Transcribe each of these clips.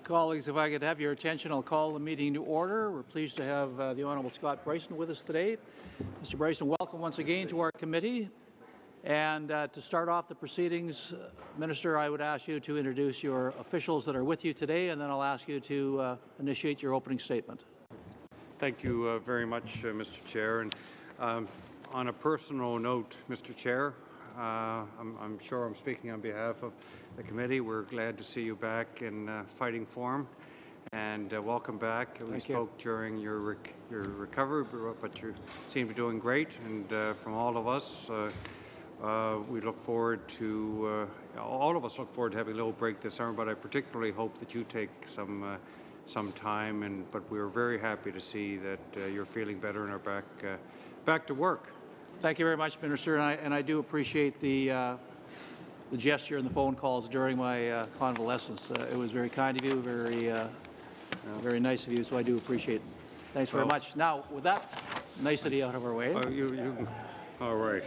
Colleagues, if I could have your attention, I'll call the meeting to order. We're pleased to have the Honourable Scott Brison with us today. Mr. Brison, welcome once again to our committee. And to start off the proceedings, Minister, I would ask you to introduce your officials that are with you today, and then I'll ask you to initiate your opening statement. Thank you very much, Mr. Chair. And on a personal note, Mr. Chair, I'm sure I'm speaking on behalf of the committee. We're glad to see you back in fighting form, and welcome back. We spoke during your recovery, but you seem to be doing great. And from all of us, we look forward to all of us look forward to having a little break this summer. But I particularly hope that you take some time. But we're very happy to see that you're feeling better and are back to work. Thank you very much, Minister, and I do appreciate the gesture and the phone calls during my convalescence. It was very kind of you, very nice of you, so I do appreciate it. Thanks very much. Now, with that nicety out of our way. All right.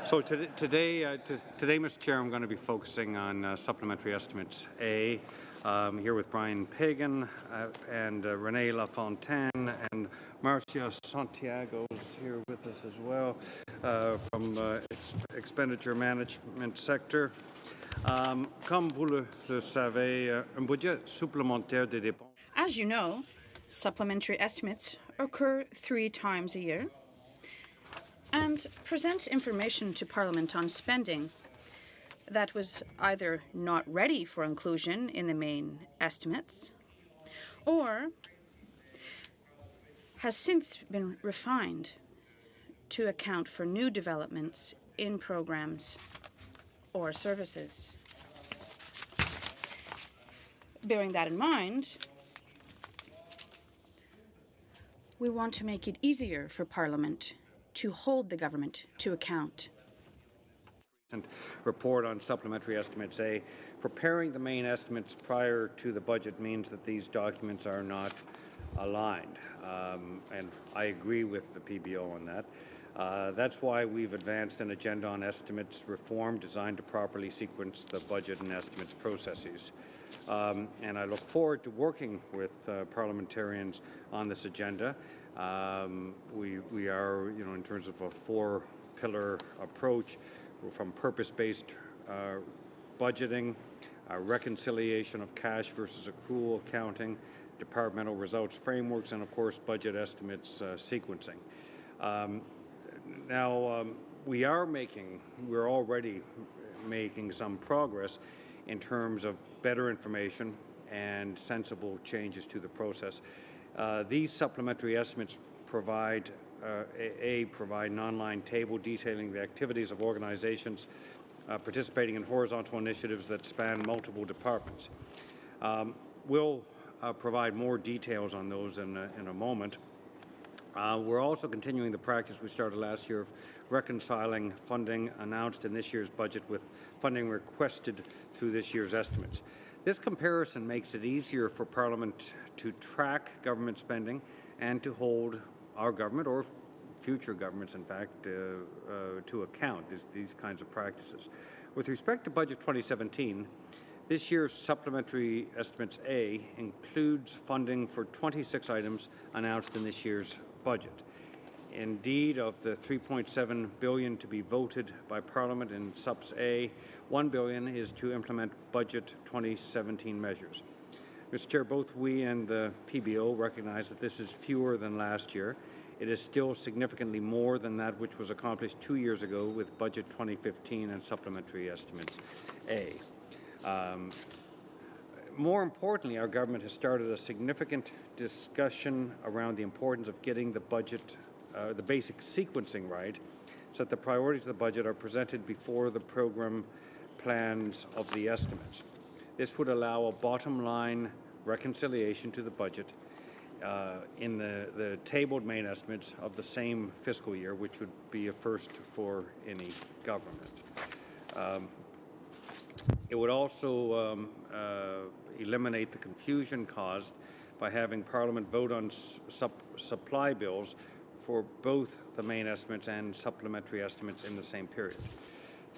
So today, Mr. Chair, I'm going to be focusing on Supplementary Estimates A. Here with Brian Pagan and Renee LaFontaine, and Marcia Santiago is here with us as well from Expenditure Management Sector. Comme vous le savez, un budget supplémentaire des dépenses. As you know, supplementary estimates occur 3 times a year and present information to Parliament on spending that was either not ready for inclusion in the main estimates or has since been refined to account for new developments in programs or services. Bearing that in mind, we want to make it easier for Parliament to hold the government to account. Report on Supplementary Estimates A. Preparing the main estimates prior to the budget means that these documents are not aligned, and I agree with the PBO on that. That's why we've advanced an agenda on estimates reform designed to properly sequence the budget and estimates processes. And I look forward to working with parliamentarians on this agenda. We are, in terms of a 4-pillar approach, from purpose-based budgeting, reconciliation of cash versus accrual accounting, departmental results frameworks, and of course budget estimates sequencing. Now we're already making some progress in terms of better information and sensible changes to the process. These supplementary estimates provide an online table detailing the activities of organizations participating in horizontal initiatives that span multiple departments. We'll provide more details on those in a moment. We're also continuing the practice we started last year of reconciling funding announced in this year's budget with funding requested through this year's estimates. This comparison makes it easier for Parliament to track government spending and to hold our government, or future governments, in fact, to account these kinds of practices. With respect to Budget 2017, this year's Supplementary Estimates A includes funding for 26 items announced in this year's budget. Indeed, of the $3.7 billion to be voted by Parliament in Subs A, $1 billion is to implement Budget 2017 measures. Mr. Chair, both we and the PBO recognize that this is fewer than last year. It is still significantly more than that which was accomplished 2 years ago with Budget 2015 and Supplementary Estimates A. More importantly, our government has started a significant discussion around the importance of getting the budget, the basic sequencing right, so that the priorities of the budget are presented before the program plans of the estimates. This would allow a bottom line reconciliation to the budget in the tabled main estimates of the same fiscal year, which would be a first for any government. It would also eliminate the confusion caused by having Parliament vote on supply bills for both the main estimates and supplementary estimates in the same period.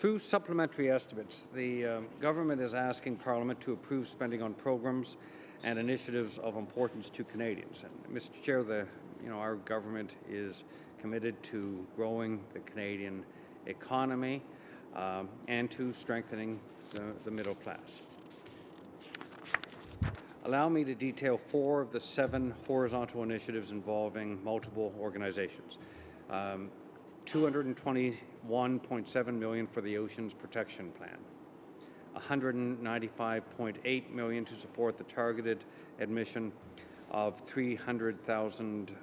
Through supplementary estimates, the government is asking Parliament to approve spending on programs and initiatives of importance to Canadians. And Mr. Chair, our government is committed to growing the Canadian economy and to strengthening the middle class. Allow me to detail 4 of the 7 horizontal initiatives involving multiple organizations. $221.7 million for the Oceans Protection Plan, $195.8 million to support the targeted admission of 300,000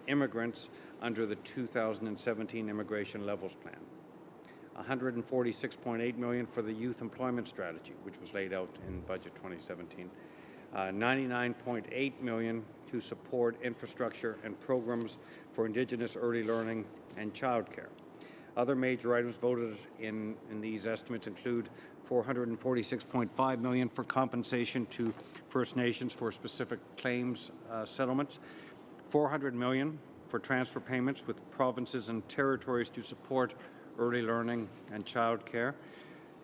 immigrants under the 2017 Immigration Levels Plan, $146.8 million for the Youth Employment Strategy, which was laid out in Budget 2017, $99.8 million to support infrastructure and programs for Indigenous early learning and childcare. Other major items voted in these estimates include $446.5 million for compensation to First Nations for specific claims settlements, $400 million for transfer payments with provinces and territories to support early learning and childcare,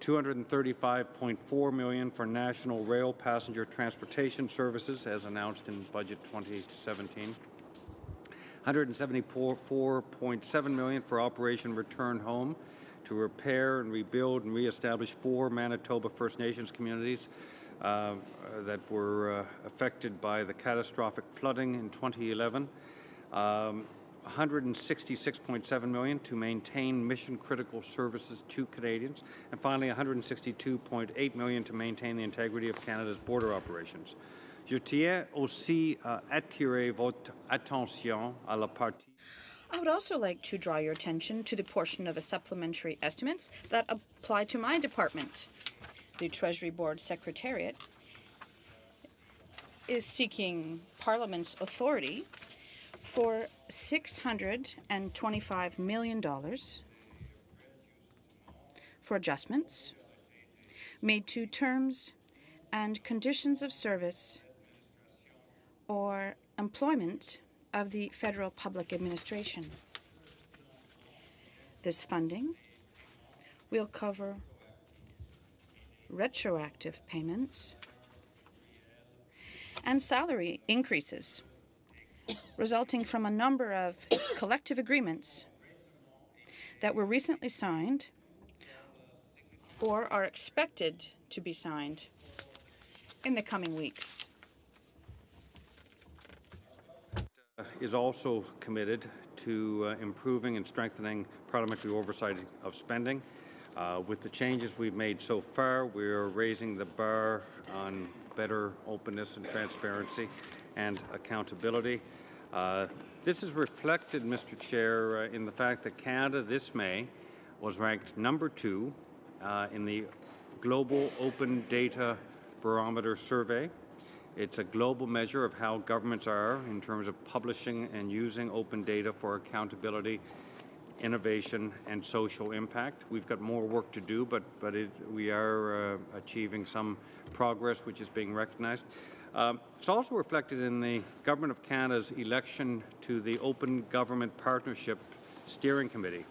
$235.4 million for national rail passenger transportation services as announced in Budget 2017, $174.7 million for Operation Return Home to repair and rebuild and reestablish 4 Manitoba First Nations communities that were affected by the catastrophic flooding in 2011. $166.7 million to maintain mission-critical services to Canadians, and finally $162.8 million to maintain the integrity of Canada's border operations. Je tiens aussi à attirer votre attention à la partie. I would also like to draw your attention to the portion of the supplementary estimates that apply to my department. The Treasury Board Secretariat is seeking Parliament's authority for $625 million for adjustments made to terms and conditions of service or employment of the federal public administration. This funding will cover retroactive payments and salary increases resulting from a number of collective agreements that were recently signed or are expected to be signed in the coming weeks. Is also committed to improving and strengthening parliamentary oversight of spending. With the changes we've made so far, we're raising the bar on better openness and transparency and accountability. This is reflected, Mr. Chair, in the fact that Canada this May was ranked number 2 in the Global Open Data Barometer Survey. It's a global measure of how governments are in terms of publishing and using open data for accountability, innovation, and social impact. We've got more work to do, but we are achieving some progress, which is being recognized. It's also reflected in the Government of Canada's election to the Open Government Partnership Steering Committee,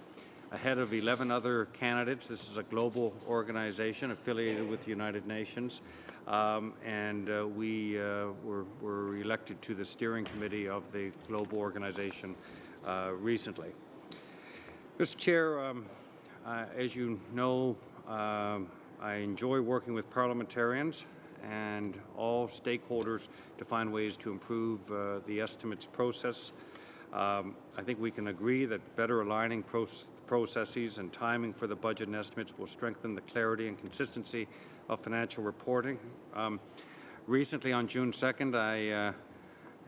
ahead of 11 other candidates. This is a global organization affiliated with the United Nations, and we were elected to the steering committee of the global organization recently. Mr. Chair, as you know, I enjoy working with parliamentarians and all stakeholders to find ways to improve the estimates process. I think we can agree that better aligning processes and timing for the budget and estimates will strengthen the clarity and consistency of financial reporting. Recently, on June 2nd, I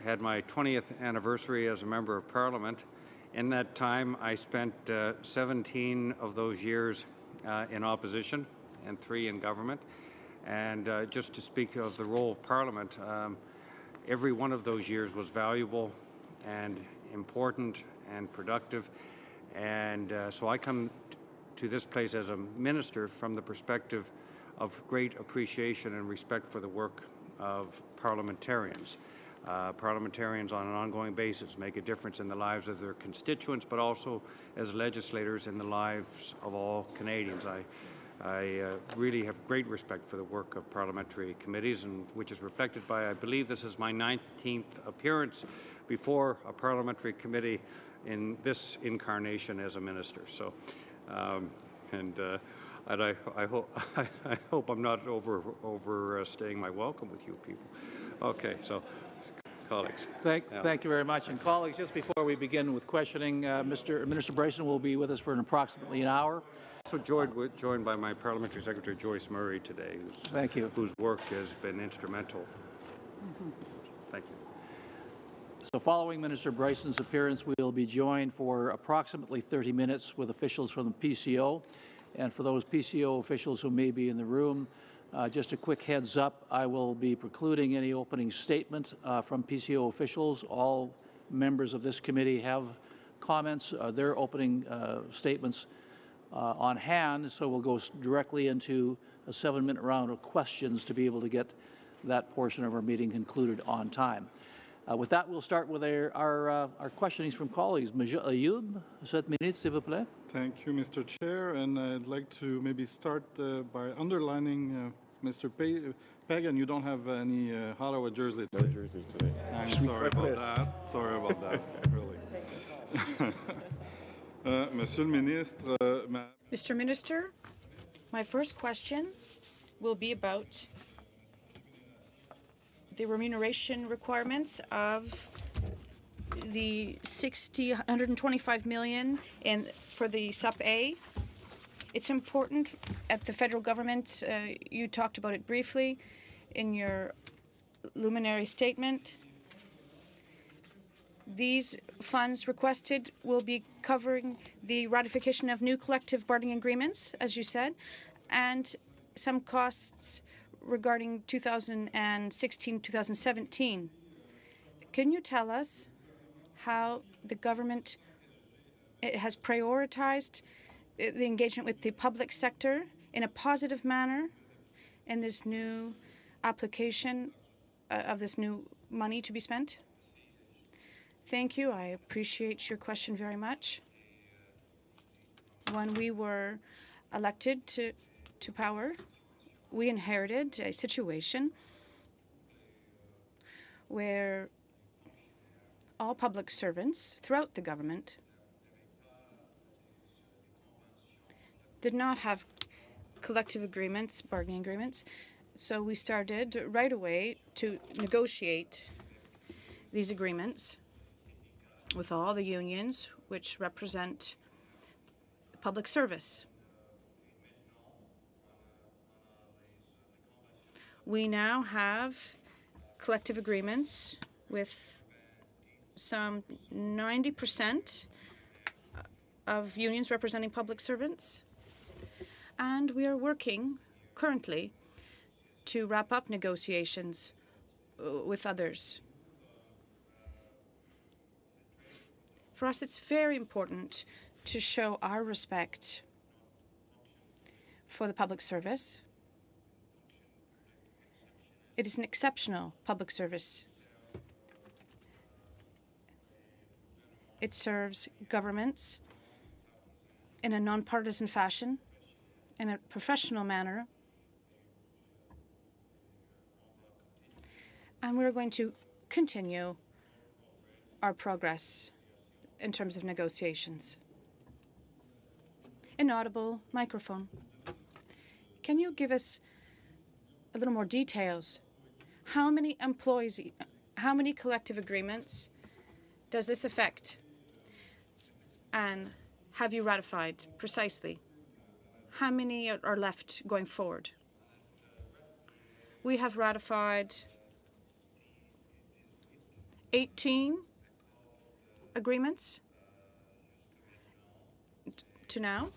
had my 20th anniversary as a Member of Parliament. In that time, I spent 17 of those years in opposition and 3 in government. And just to speak of the role of Parliament, every one of those years was valuable and important and productive. And so I come to this place as a minister from the perspective of great appreciation and respect for the work of parliamentarians. Parliamentarians on an ongoing basis make a difference in the lives of their constituents, but also as legislators in the lives of all Canadians. I really have great respect for the work of parliamentary committees, and which is reflected by, I believe this is my 19th appearance before a parliamentary committee in this incarnation as a minister. So, and I hope I'm not overstaying my welcome with you people. Okay, so colleagues. Thank you very much. And colleagues, just before we begin with questioning, Minister Bryson will be with us for approximately an hour. Also joined by my Parliamentary Secretary Joyce Murray today, whose work has been instrumental. Thank you. So following Minister Bryson's appearance, we'll be joined for approximately 30 minutes with officials from the PCO. And for those PCO officials who may be in the room, just a quick heads up, I will be precluding any opening statement from PCO officials. All members of this committee have comments, their opening statements on hand, so we'll go directly into a 7-minute round of questions to be able to get that portion of our meeting concluded on time. With that, we'll start with our questionings from colleagues. Monsieur Ayoub, 7 minutes, s'il vous plaît. Thank you, Mr. Chair, and I'd like to maybe start by underlining Mr. Pagan, you don't have any Ottawa jersey today. No jersey today. I'm sorry about that. Sorry about that, really. Monsieur le Ministre, Mr. Minister, my first question will be about the remuneration requirements of the 125 million for the SUP-A. It's important at the federal government. You talked about it briefly in your luminary statement. These funds requested will be covering the ratification of new collective bargaining agreements, as you said, and some costs regarding 2016-2017. Can you tell us how the government has prioritized the engagement with the public sector in a positive manner in this new application of this new money to be spent? Thank you. I appreciate your question very much. When we were elected to power, we inherited a situation where all public servants throughout the government did not have collective agreements, bargaining agreements, so we started right away to negotiate these agreements with all the unions which represent public service. We now have collective agreements with some 90% of unions representing public servants, and we are working currently to wrap up negotiations with others. For us, it's very important to show our respect for the public service. It is an exceptional public service. It serves governments in a nonpartisan fashion, in a professional manner. And we're going to continue our progress in terms of negotiations. Inaudible microphone. Can you give us a little more details? How many employees, how many collective agreements does this affect? And have you ratified precisely? How many are left going forward? We have ratified 18 agreements to now.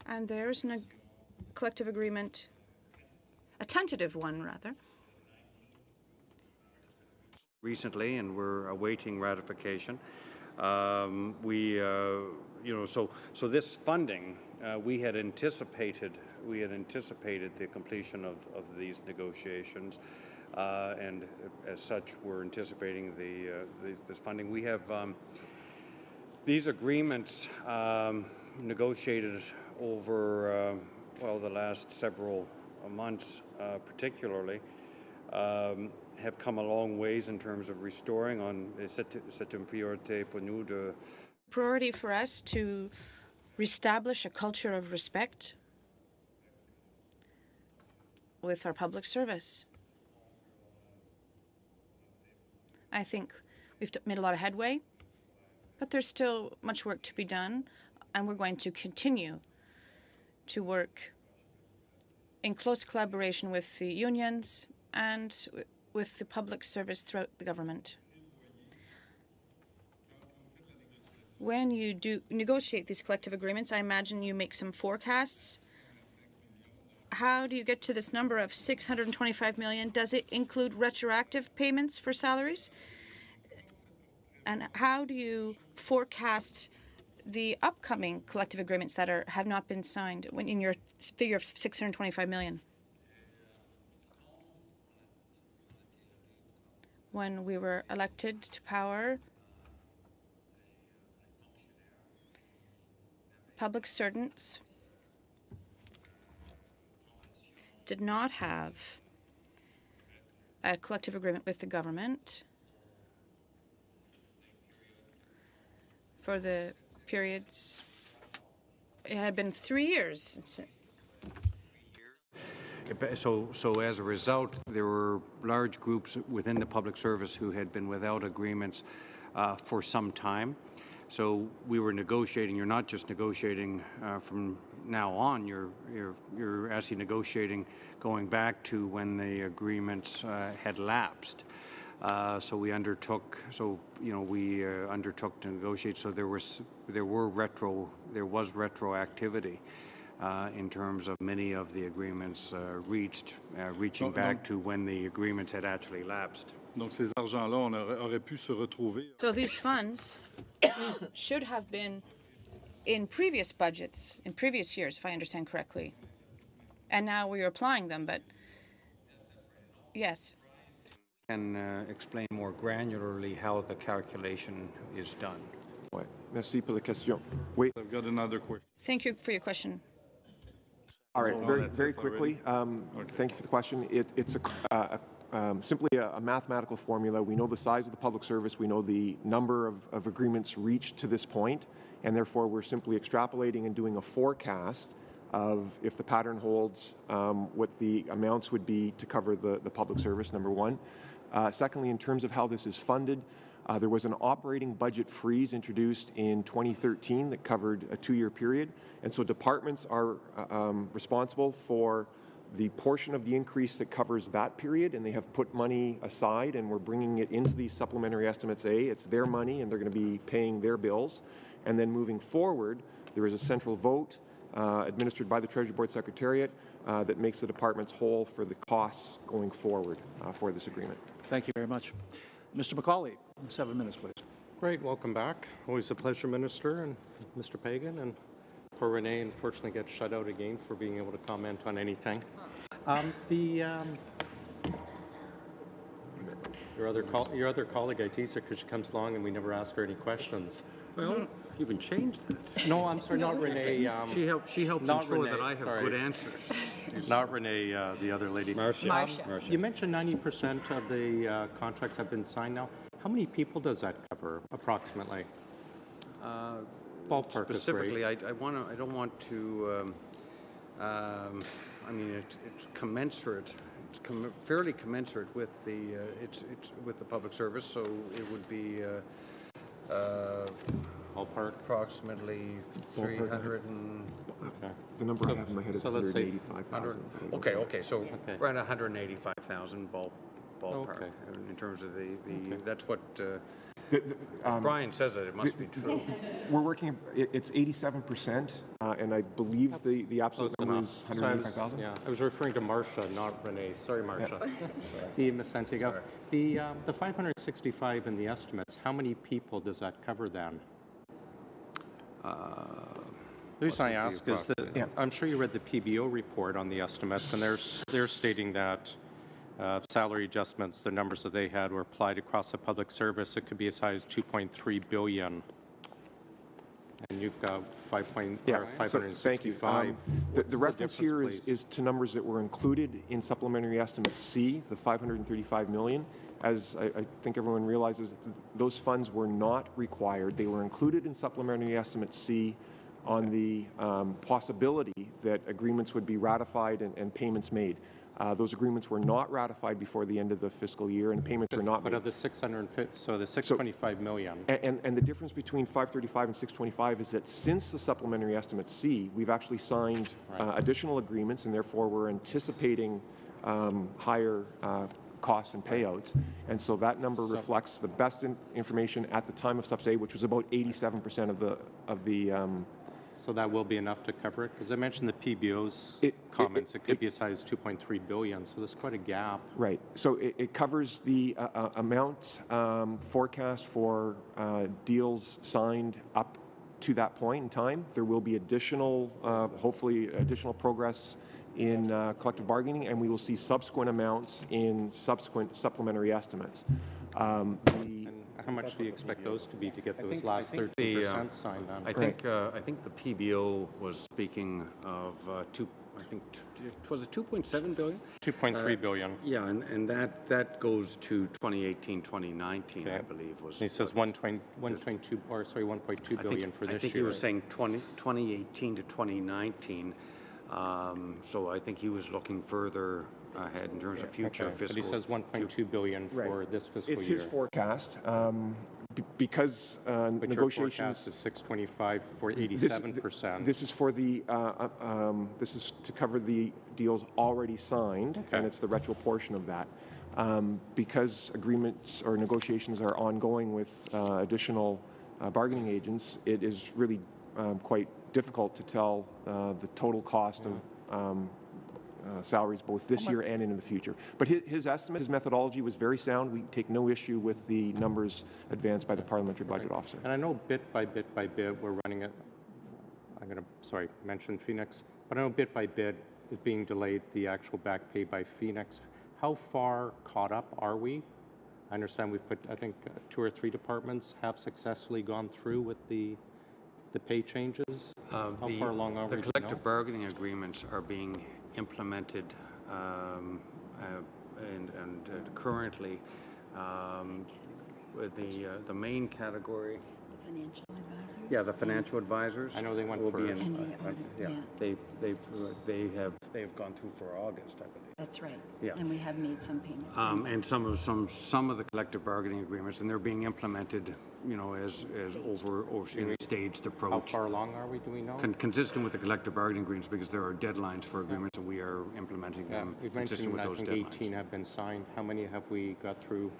And there's a collective agreement, a tentative one rather, recently, and we're awaiting ratification. So this funding we had anticipated we had anticipated the completion of these negotiations, and as such, we're anticipating this funding. We have these agreements negotiated over the last several months, particularly. Have come a long ways in terms of restoring. C'est une priorité pour nous de. Priority for us to reestablish a culture of respect with our public service. I think we've made a lot of headway, but there's still much work to be done, and we're going to continue to work in close collaboration with the unions and with the public service throughout the government. When you do negotiate these collective agreements, I imagine you make some forecasts. How do you get to this number of $625 million? Does it include retroactive payments for salaries? And how do you forecast the upcoming collective agreements that have not been signed when in your figure of $625 million? When we were elected to power, public servants did not have a collective agreement with the government for the periods. It had been 3 years. So as a result, there were large groups within the public service who had been without agreements for some time. So we were negotiating. You're not just negotiating from now on. You're actually negotiating going back to when the agreements had lapsed. So we undertook. So we undertook to negotiate. So there was retroactivity in terms of many of the agreements reaching back to when the agreements had actually lapsed. Donc ces argents-là, on aurait pu se retrouver. So these funds should have been in previous budgets, in previous years, if I understand correctly. And now we are applying them, but yes. Can explain more granularly how the calculation is done. Ouais. Merci pour la question. Oui. I've got another question. Thank you for your question. All right, Oh, very quickly. Thank you for the question. It's simply a mathematical formula. We know the size of the public service. We know the number of agreements reached to this point, and therefore we're simply extrapolating and doing a forecast of, if the pattern holds, what the amounts would be to cover the public service, number one. Secondly, in terms of how this is funded, there was an operating budget freeze introduced in 2013 that covered a 2-year period, and so departments are responsible for the portion of the increase that covers that period, and they have put money aside, and we're bringing it into these supplementary estimates A. It's their money, and they're going to be paying their bills. And then moving forward, there is a central vote administered by the Treasury Board Secretariat that makes the departments whole for the costs going forward for this agreement. Thank you very much. Mr. McCauley, 7 minutes, please. Great, welcome back. Always a pleasure, Minister, and Mr. Pagan, and poor Renee unfortunately gets shut out again for being able to comment on anything. Your other colleague, I tease her because she comes along and we never ask her any questions. Well, you can change that. No, I'm sorry, not Renee. She helps not ensure Renee, that I have sorry. good answers. Not Renee, the other lady. Marcia. You mentioned 90% of the contracts have been signed now. How many people does that cover, approximately? Ballpark is Specifically, great. I don't want to. I mean, it's commensurate. It's fairly commensurate with the it's with the public service. So it would be Ballpark. approximately 300 and. Okay. The number I have in my head is so let's say 185,000. Okay. So Okay. around 185,000 ballpark Okay. in terms of the Okay. that's what. The, If Brian says it must be true. We're working, it's 87%, and I believe the absolute Close number enough. is So 185,000. I was referring to Marcia, not Renee. Sorry, Marcia. The Miss Santiago. The 565 in the estimates, how many people does that cover then? The reason I what would be ask is that appropriate. I'm sure you read the PBO report on the estimates, and they're stating that salary adjustments, the numbers that they had were applied across the public service. It could be as high as 2.3 billion, and you've got 565. Thank you. The reference here is to numbers that were included in Supplementary Estimate C, the 535 million. As I think everyone realizes, those funds were not required. They were included in Supplementary Estimate C on the possibility that agreements would be ratified and payments made. Those agreements were not ratified before the end of the fiscal year, and payments were not made. But of the 650, so the 625 million. And the difference between 535 and 625 is that since the Supplementary Estimate C, we've actually signed additional agreements, and therefore we're anticipating higher costs and payouts. And so that number reflects the best information at the time of Subs A, which was about 87% of the So that will be enough to cover it? Because I mentioned the PBO's comments, it could be as high as 2.3 billion, so there's quite a gap. Right. So it covers the amount forecast for deals signed up to that point in time. There will be additional, hopefully additional progress in collective bargaining, and we will see subsequent amounts in subsequent supplementary estimates. And how much do you expect those to be to get those last 13% signed on? I think the PBO was speaking of was it 2.7 billion? 2.3 billion. Yeah, and that goes to 2018, 2019, I believe was. He says 1.2 billion for this year. I think he was saying 2018 to 2019. So I think he was looking further ahead in terms of future fiscal. But he says 1.2 billion for this fiscal year. It's his forecast. Because but negotiations. Your forecast is 625 for 87%. This is for the. This is to cover the deals already signed, and it's the retro portion of that. Because agreements or negotiations are ongoing with additional bargaining agents, it is really quite difficult to tell the total cost of salaries both this year and into the future. But his estimate, his methodology was very sound. We take no issue with the numbers advanced by the Parliamentary Budget Officer. And I know bit by bit we're running it. I'm going to, mention Phoenix, but I know bit by bit is being delayed, the actual back pay by Phoenix. How far caught up are we? I understand we've put, I think, 2 or 3 departments have successfully gone through with the pay changes. How far along are we? The collective bargaining agreements are being implemented, and currently, with the main category. The financial advisors. Yeah, the financial advisors. I know they went will first. be in. And the audit, They have gone through for August, I believe. That's right. Yeah. And we have made some payments. And some of the collective bargaining agreements, and they're being implemented, as over in a staged approach. How far along are we? Do we know? Consistent with the collective bargaining agreements, because there are deadlines for agreements, and we are implementing them You've consistent with mentioned, those I think, deadlines. 18 have been signed. How many have we got through?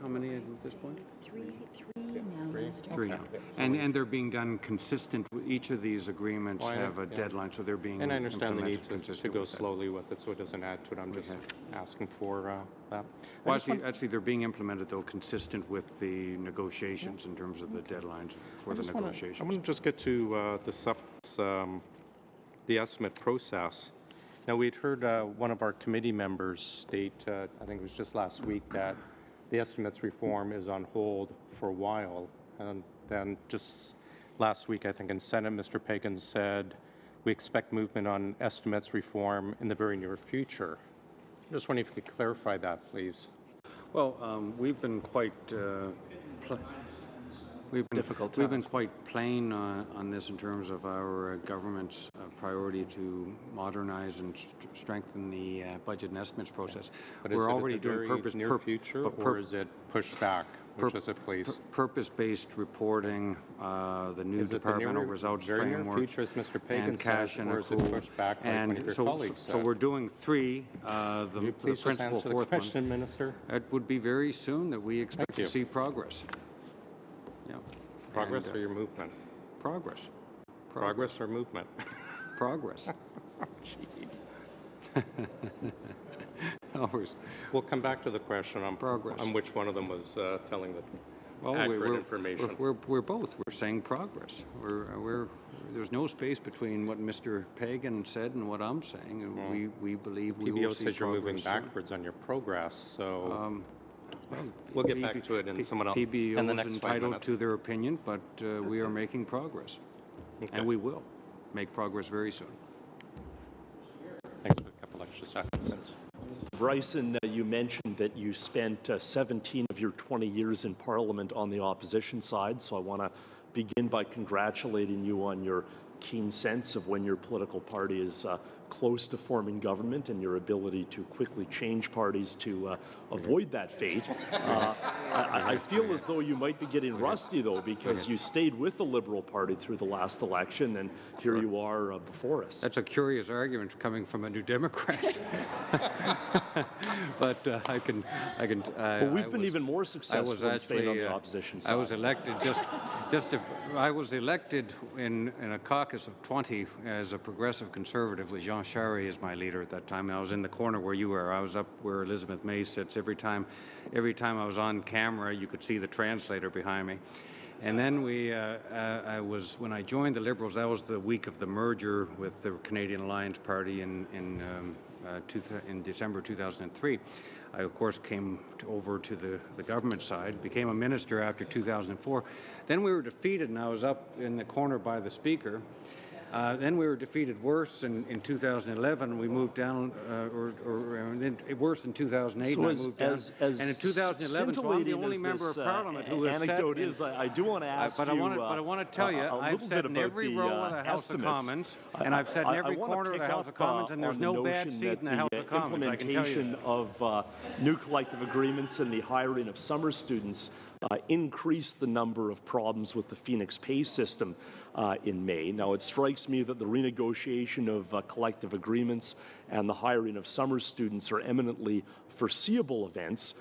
How many at this point? Three now, Minister. 3 now. And they're being done consistent. Each of these agreements have a deadline, so they're being And I understand the need implemented to consistent go with that. slowly with it so it doesn't add to it. I'm just asking for that. Well, actually, they're being implemented, though, consistent with the negotiations in terms of the deadlines for the negotiations. I want to just get to the estimate process. Now, we'd heard one of our committee members state, I think it was just last week, that the estimates reform is on hold for a while. And then just last week, I think in Senate, Mr. Pagan said, we expect movement on estimates reform in the very near future. I'm just wondering if you could clarify that, please. Well, we've been quite we've been quite plain on this in terms of our government's priority to modernize and strengthen the budget and estimates process. But we're is already it in the doing very near future, or is it pushed back? Which is it, please? Purpose-based reporting, the new departmental results very framework, near future, as Mr. Pagan and cash says, and or is it accrual. pushed back like one of your colleagues So we're doing 3. Will you The please just principal answer the fourth question, one. Minister? It would be very soon that we expect Thank to see progress. Yeah. Progress And, or your movement? Progress. Progress or movement? Progress. Jeez. Always. We'll come back to the question on Progress. on which one of them was telling the accurate information. We're both. We're saying progress. There's no space between what Mr. Pagan said and what I'm saying. And we believe we will PBO see says you're moving progress soon. backwards on your progress, so we'll get back to it in someone else in the PBO next is 5 entitled minutes. to their opinion, but we are making progress. Okay. And we will make progress very soon. Thanks for a couple extra seconds. Bryson, you mentioned that you spent 17 of your 20 years in Parliament on the opposition side, so I want to begin by congratulating you on your keen sense of when your political party is close to forming government and your ability to quickly change parties to avoid that fate. I feel as though you might be getting rusty, though, because you stayed with the Liberal Party through the last election, and here you are before us. That's a curious argument coming from a New Democrat. But I can. Well, we've been even more successful in staying on the opposition side. I was elected I was elected in a caucus of 20 as a progressive conservative with Jean Charest as my leader at that time. And I was in the corner where you were. I was up where Elizabeth May sits. Every time I was on camera, you could see the translator behind me. And then when I joined the Liberals, that was the week of the merger with the Canadian Alliance Party in December 2003. I, of course, came over to the government side, became a minister after 2004. Then we were defeated, and I was up in the corner by the Speaker. Then we were defeated worse in 2011. We moved down, then worse in 2008. So and I moved down. As and in 2011, so I'm the only member of Parliament who has anecdote is. I do want to ask but you. I want to tell you, I've sat in every row of the House of Commons, and I've sat in every corner of the House of Commons, and there's no bad seat in the House of Commons. I can tell you that. Of new collective agreements and the hiring of summer students increased the number of problems with the Phoenix pay system in May. Now, it strikes me that the renegotiation of collective agreements and the hiring of summer students are eminently foreseeable events.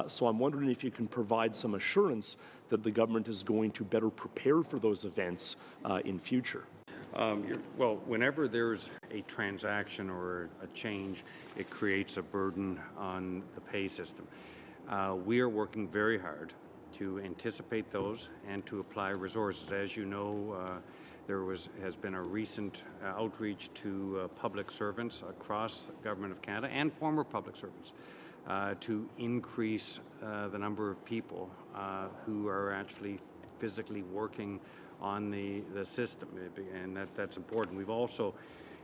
So I'm wondering if you can provide some assurance that the government is going to better prepare for those events in future. Well, whenever there's a transaction or a change, it creates a burden on the pay system. We are working very hard to anticipate those and to apply resources. As you know, has been a recent outreach to public servants across the Government of Canada and former public servants to increase the number of people who are actually physically working on the system, and that's important. We've also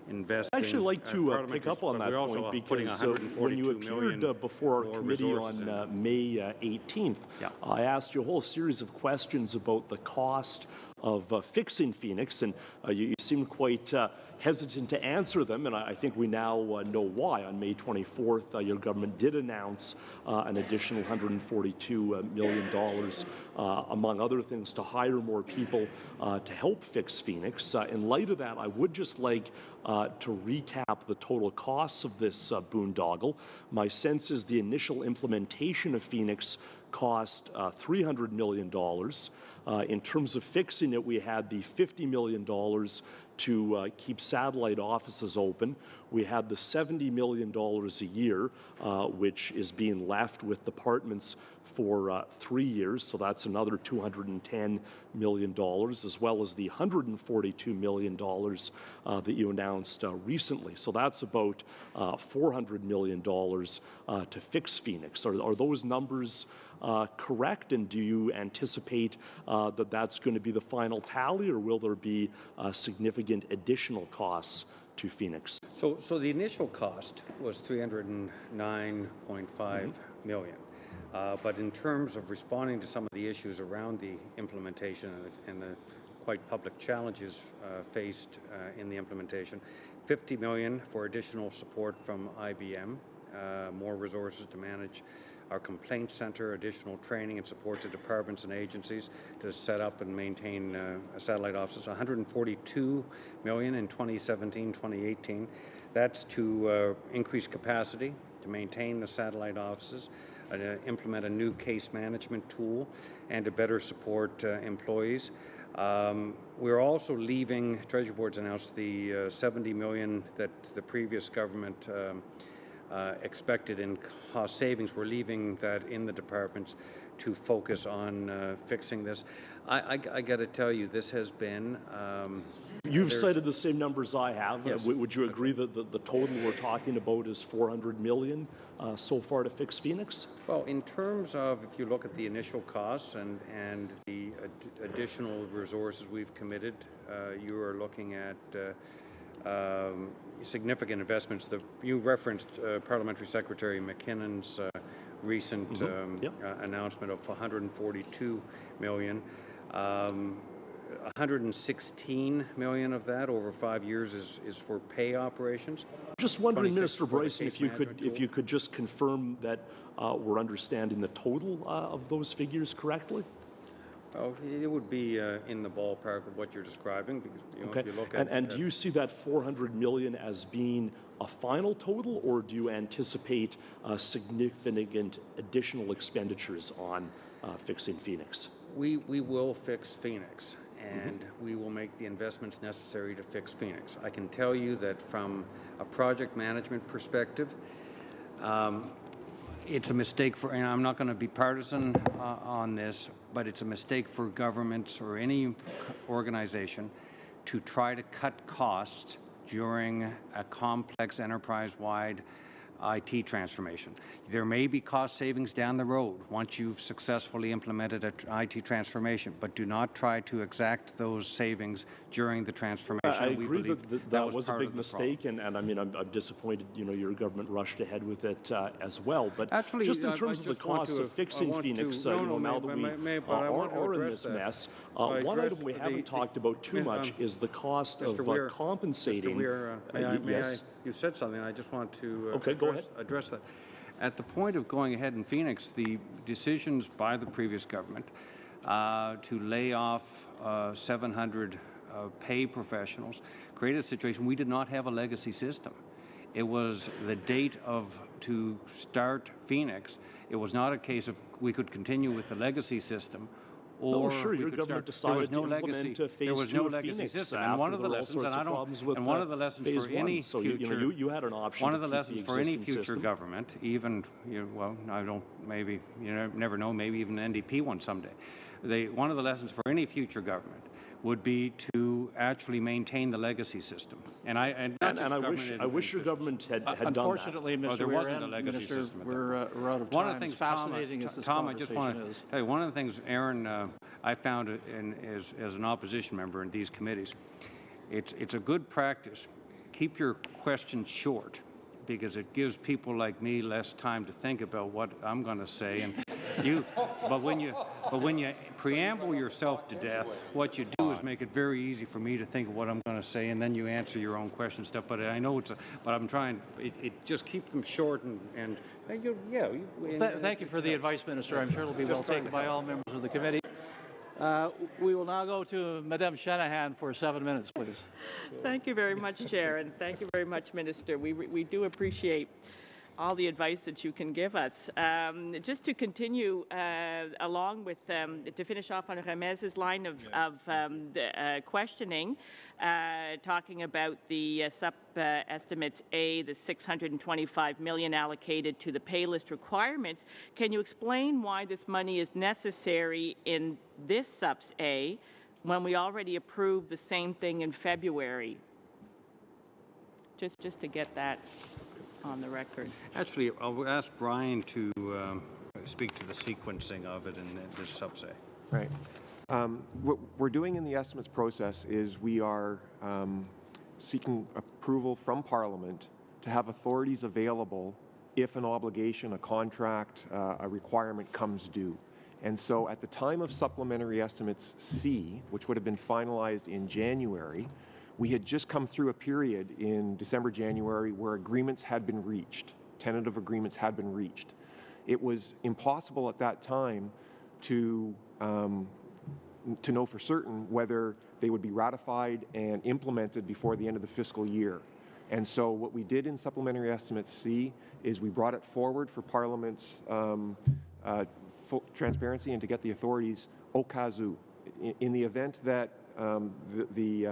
invested. I'd actually like to pick up on that point, because when you appeared before our committee on May 18th, I asked you a whole series of questions about the cost of fixing Phoenix, and you seemed quite hesitant to answer them, and I think we now know why. On May 24th, your government did announce an additional $142 million, among other things, to hire more people to help fix Phoenix. In light of that, I would just like to recap the total costs of this boondoggle. My sense is the initial implementation of Phoenix cost $300 million. In terms of fixing it, we had the $50 million to keep satellite offices open. We had the $70 million a year, which is being left with departments for 3 years, so that's another $210 million, as well as the $142 million that you announced recently. So that's about $400 million to fix Phoenix. Are those numbers correct, and do you anticipate that that's going to be the final tally, or will there be significant additional costs to Phoenix? So the initial cost was $309.5 million. But in terms of responding to some of the issues around the implementation and the quite public challenges faced in the implementation, $50 million for additional support from IBM, more resources to manage our complaint center, additional training and support to departments and agencies to set up and maintain satellite offices, $142 million in 2017-2018. That's to increase capacity, to maintain the satellite offices, implement a new case management tool, and to better support employees. We're also leaving, Treasury Board's announced the $70 million that the previous government expected in cost savings. We're leaving that in the departments to focus on fixing this. I got to tell you, this has been... You've cited the same numbers I have. Yes. Would you agree that the total we're talking about is $400 million so far to fix Phoenix? Well, in terms of, if you look at the initial costs and the additional resources we've committed, you are looking at significant investments. You referenced Parliamentary Secretary McKinnon's recent announcement of $142 million. 116 million of that over 5 years is for pay operations. Just wondering, Minister Bryson, if you could just confirm that we're understanding the total of those figures correctly. Oh, it would be in the ballpark of what you're describing, because if you look at... And do you see that $400 million as being a final total, or do you anticipate significant additional expenditures on fixing Phoenix? We will fix Phoenix, and we will make the investments necessary to fix Phoenix. I can tell you that from a project management perspective, it's a mistake for, and I'm not going to be partisan on this, but it's a mistake for governments or any organization to try to cut costs during a complex enterprise-wide IT transformation. There may be cost savings down the road once you've successfully implemented an IT transformation, but do not try to exact those savings during the transformation. I agree that was a big mistake, and I mean, I'm disappointed, your government rushed ahead with it as well. But actually, just in terms of the costs of fixing Phoenix, now that we are in this mess, one item we haven't talked about too much is the cost of compensating. Yes? You said something. I just want to address that. At the point of going ahead in Phoenix, the decisions by the previous government to lay off 700 pay professionals created a situation. We did not have a legacy system. It was the date to start Phoenix. It was not a case of we could continue with the legacy system. Or your government decided to implement phase 2 of Phoenix system. And one of the lessons, one of the lessons for any future, you had an option. One of the lessons for any future government, even I don't, maybe you never know, maybe even NDP one someday. One of the lessons for any future government would be to actually maintain the legacy system. And I wish your government had done that. Unfortunately, Mr. there wasn't a legacy system. We're out of time. One of the things, fascinating as this Tom, I just want to is. tell you, one of the things, Aaron, I found as an opposition member in these committees, it's a good practice. Keep your questions short, because it gives people like me less time to think about what I'm going to say. And but when you preamble yourself to death, what you do is make it very easy for me to think of what I'm going to say, and then you answer your own question stuff. But I know but I'm trying. It just keeps them short and Thank you for the advice, Minister. I'm sure it'll be well taken by all members of the committee. We will now go to Madame Shanahan for 7 minutes, please. Thank you very much, Chair, and thank you very much, Minister. We do appreciate all the advice that you can give us. Just to continue along with, to finish off on Ramez's line of questioning, talking about the SUP estimates A, the $625 million allocated to the pay list requirements, can you explain why this money is necessary in this SUPS A when we already approved the same thing in February? Just to get that on the record. Actually, I'll ask Brian to speak to the sequencing of it in this SUPS A. Right. What we're doing in the estimates process is we are seeking approval from Parliament to have authorities available if an obligation, a contract, a requirement comes due. And so at the time of supplementary estimates C, which would have been finalized in January, we had just come through a period in December, January, where agreements had been reached, tentative agreements had been reached. It was impossible at that time to know for certain whether they would be ratified and implemented before the end of the fiscal year. And so what we did in Supplementary Estimate C is we brought it forward for Parliament's full transparency and to get the authorities au cas où. In the event that the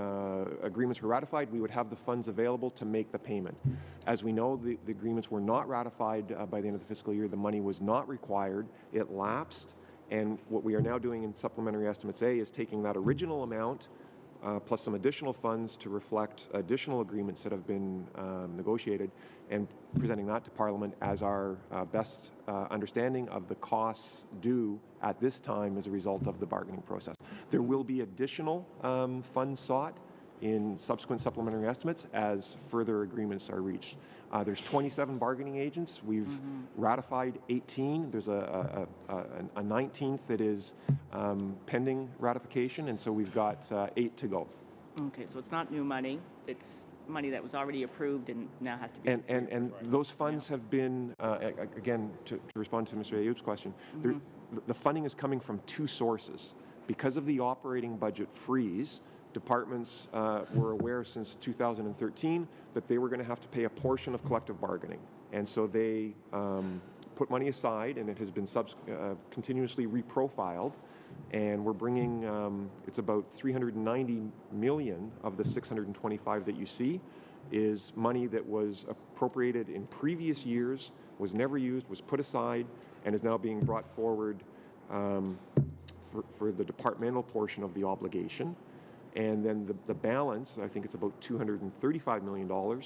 agreements were ratified, we would have the funds available to make the payment. As we know, the agreements were not ratified by the end of the fiscal year. The money was not required. It lapsed. And what we are now doing in Supplementary Estimates A is taking that original amount plus some additional funds to reflect additional agreements that have been negotiated and presenting that to Parliament as our best understanding of the costs due at this time as a result of the bargaining process. There will be additional funds sought in subsequent supplementary estimates as further agreements are reached. There's 27 bargaining agents. We've ratified 18. There's a 19th that is pending ratification, and so we've got 8 to go. Okay, so it's not new money. It's money that was already approved and now has to be and those funds have been, again, to respond to Mr. Ayoub's question, the funding is coming from 2 sources. Because of the operating budget freeze, departments were aware since 2013 that they were going to have to pay a portion of collective bargaining. And so they put money aside, and it has been continuously reprofiled. And we're bringing, it's about $390 million of the $625 that you see is money that was appropriated in previous years, was never used, was put aside, and is now being brought forward for the departmental portion of the obligation. And then the balance, I think it's about $235 million,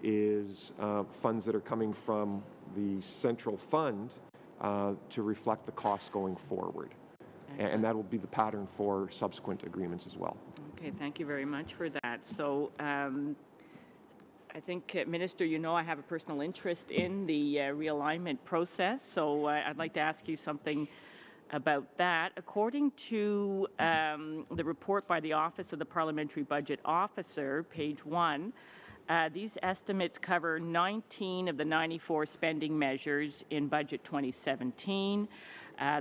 is funds that are coming from the central fund to reflect the costs going forward. And that will be the pattern for subsequent agreements as well. Okay, thank you very much for that. So I think, Minister, you know I have a personal interest in the realignment process, so I'd like to ask you something about that. According to the report by the Office of the Parliamentary Budget Officer, page 1, these estimates cover 19 of the 94 spending measures in Budget 2017.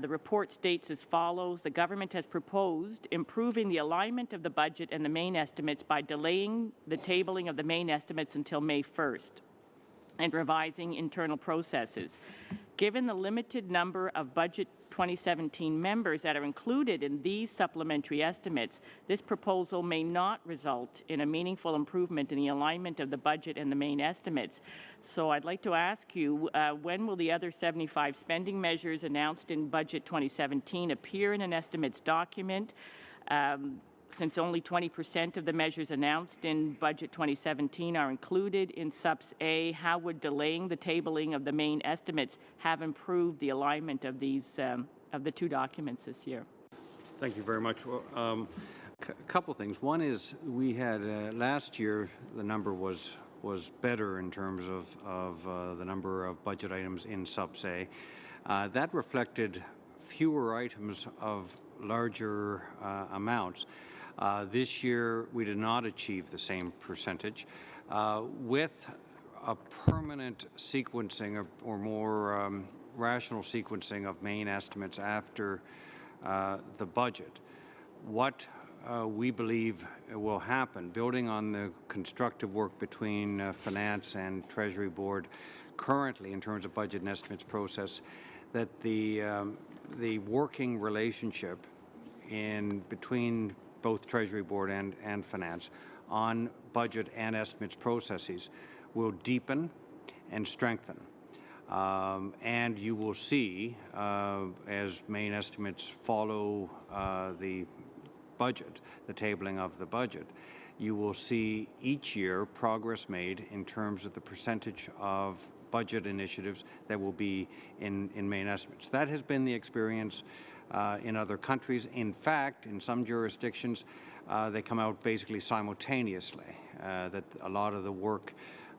The report states as follows: the government has proposed improving the alignment of the budget and the main estimates by delaying the tabling of the main estimates until May 1st and revising internal processes. Given the limited number of Budget 2017 members that are included in these supplementary estimates, this proposal may not result in a meaningful improvement in the alignment of the budget and the main estimates. So I'd like to ask you, when will the other 75 spending measures announced in Budget 2017 appear in an estimates document? Since only 20% of the measures announced in Budget 2017 are included in Subs A, how would delaying the tabling of the main estimates have improved the alignment of these of the 2 documents this year? Thank you very much. Well, a couple things. One is we had last year the number was better in terms of the number of budget items in Subs A. That reflected fewer items of larger amounts. This year, we did not achieve the same percentage. With a permanent sequencing or more rational sequencing of main estimates after the budget, what we believe will happen, building on the constructive work between Finance and Treasury Board currently in terms of budget and estimates process, that the working relationship between both Treasury Board and Finance on budget and estimates processes will deepen and strengthen. And you will see, as main estimates follow the budget, the tabling of the budget, you will see each year progress made in terms of the percentage of budget initiatives that will be in main estimates. That has been the experience in other countries. In fact, in some jurisdictions, they come out basically simultaneously, that a lot of the work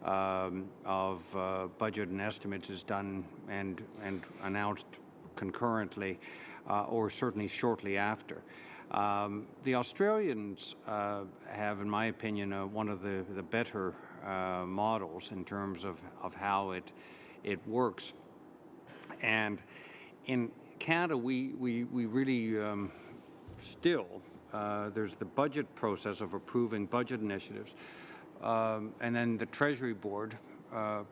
of budget and estimates is done and announced concurrently or certainly shortly after. The Australians have, in my opinion, one of the better models in terms of how it works. And in Canada, we really still, there's the budget process of approving budget initiatives, and then the Treasury Board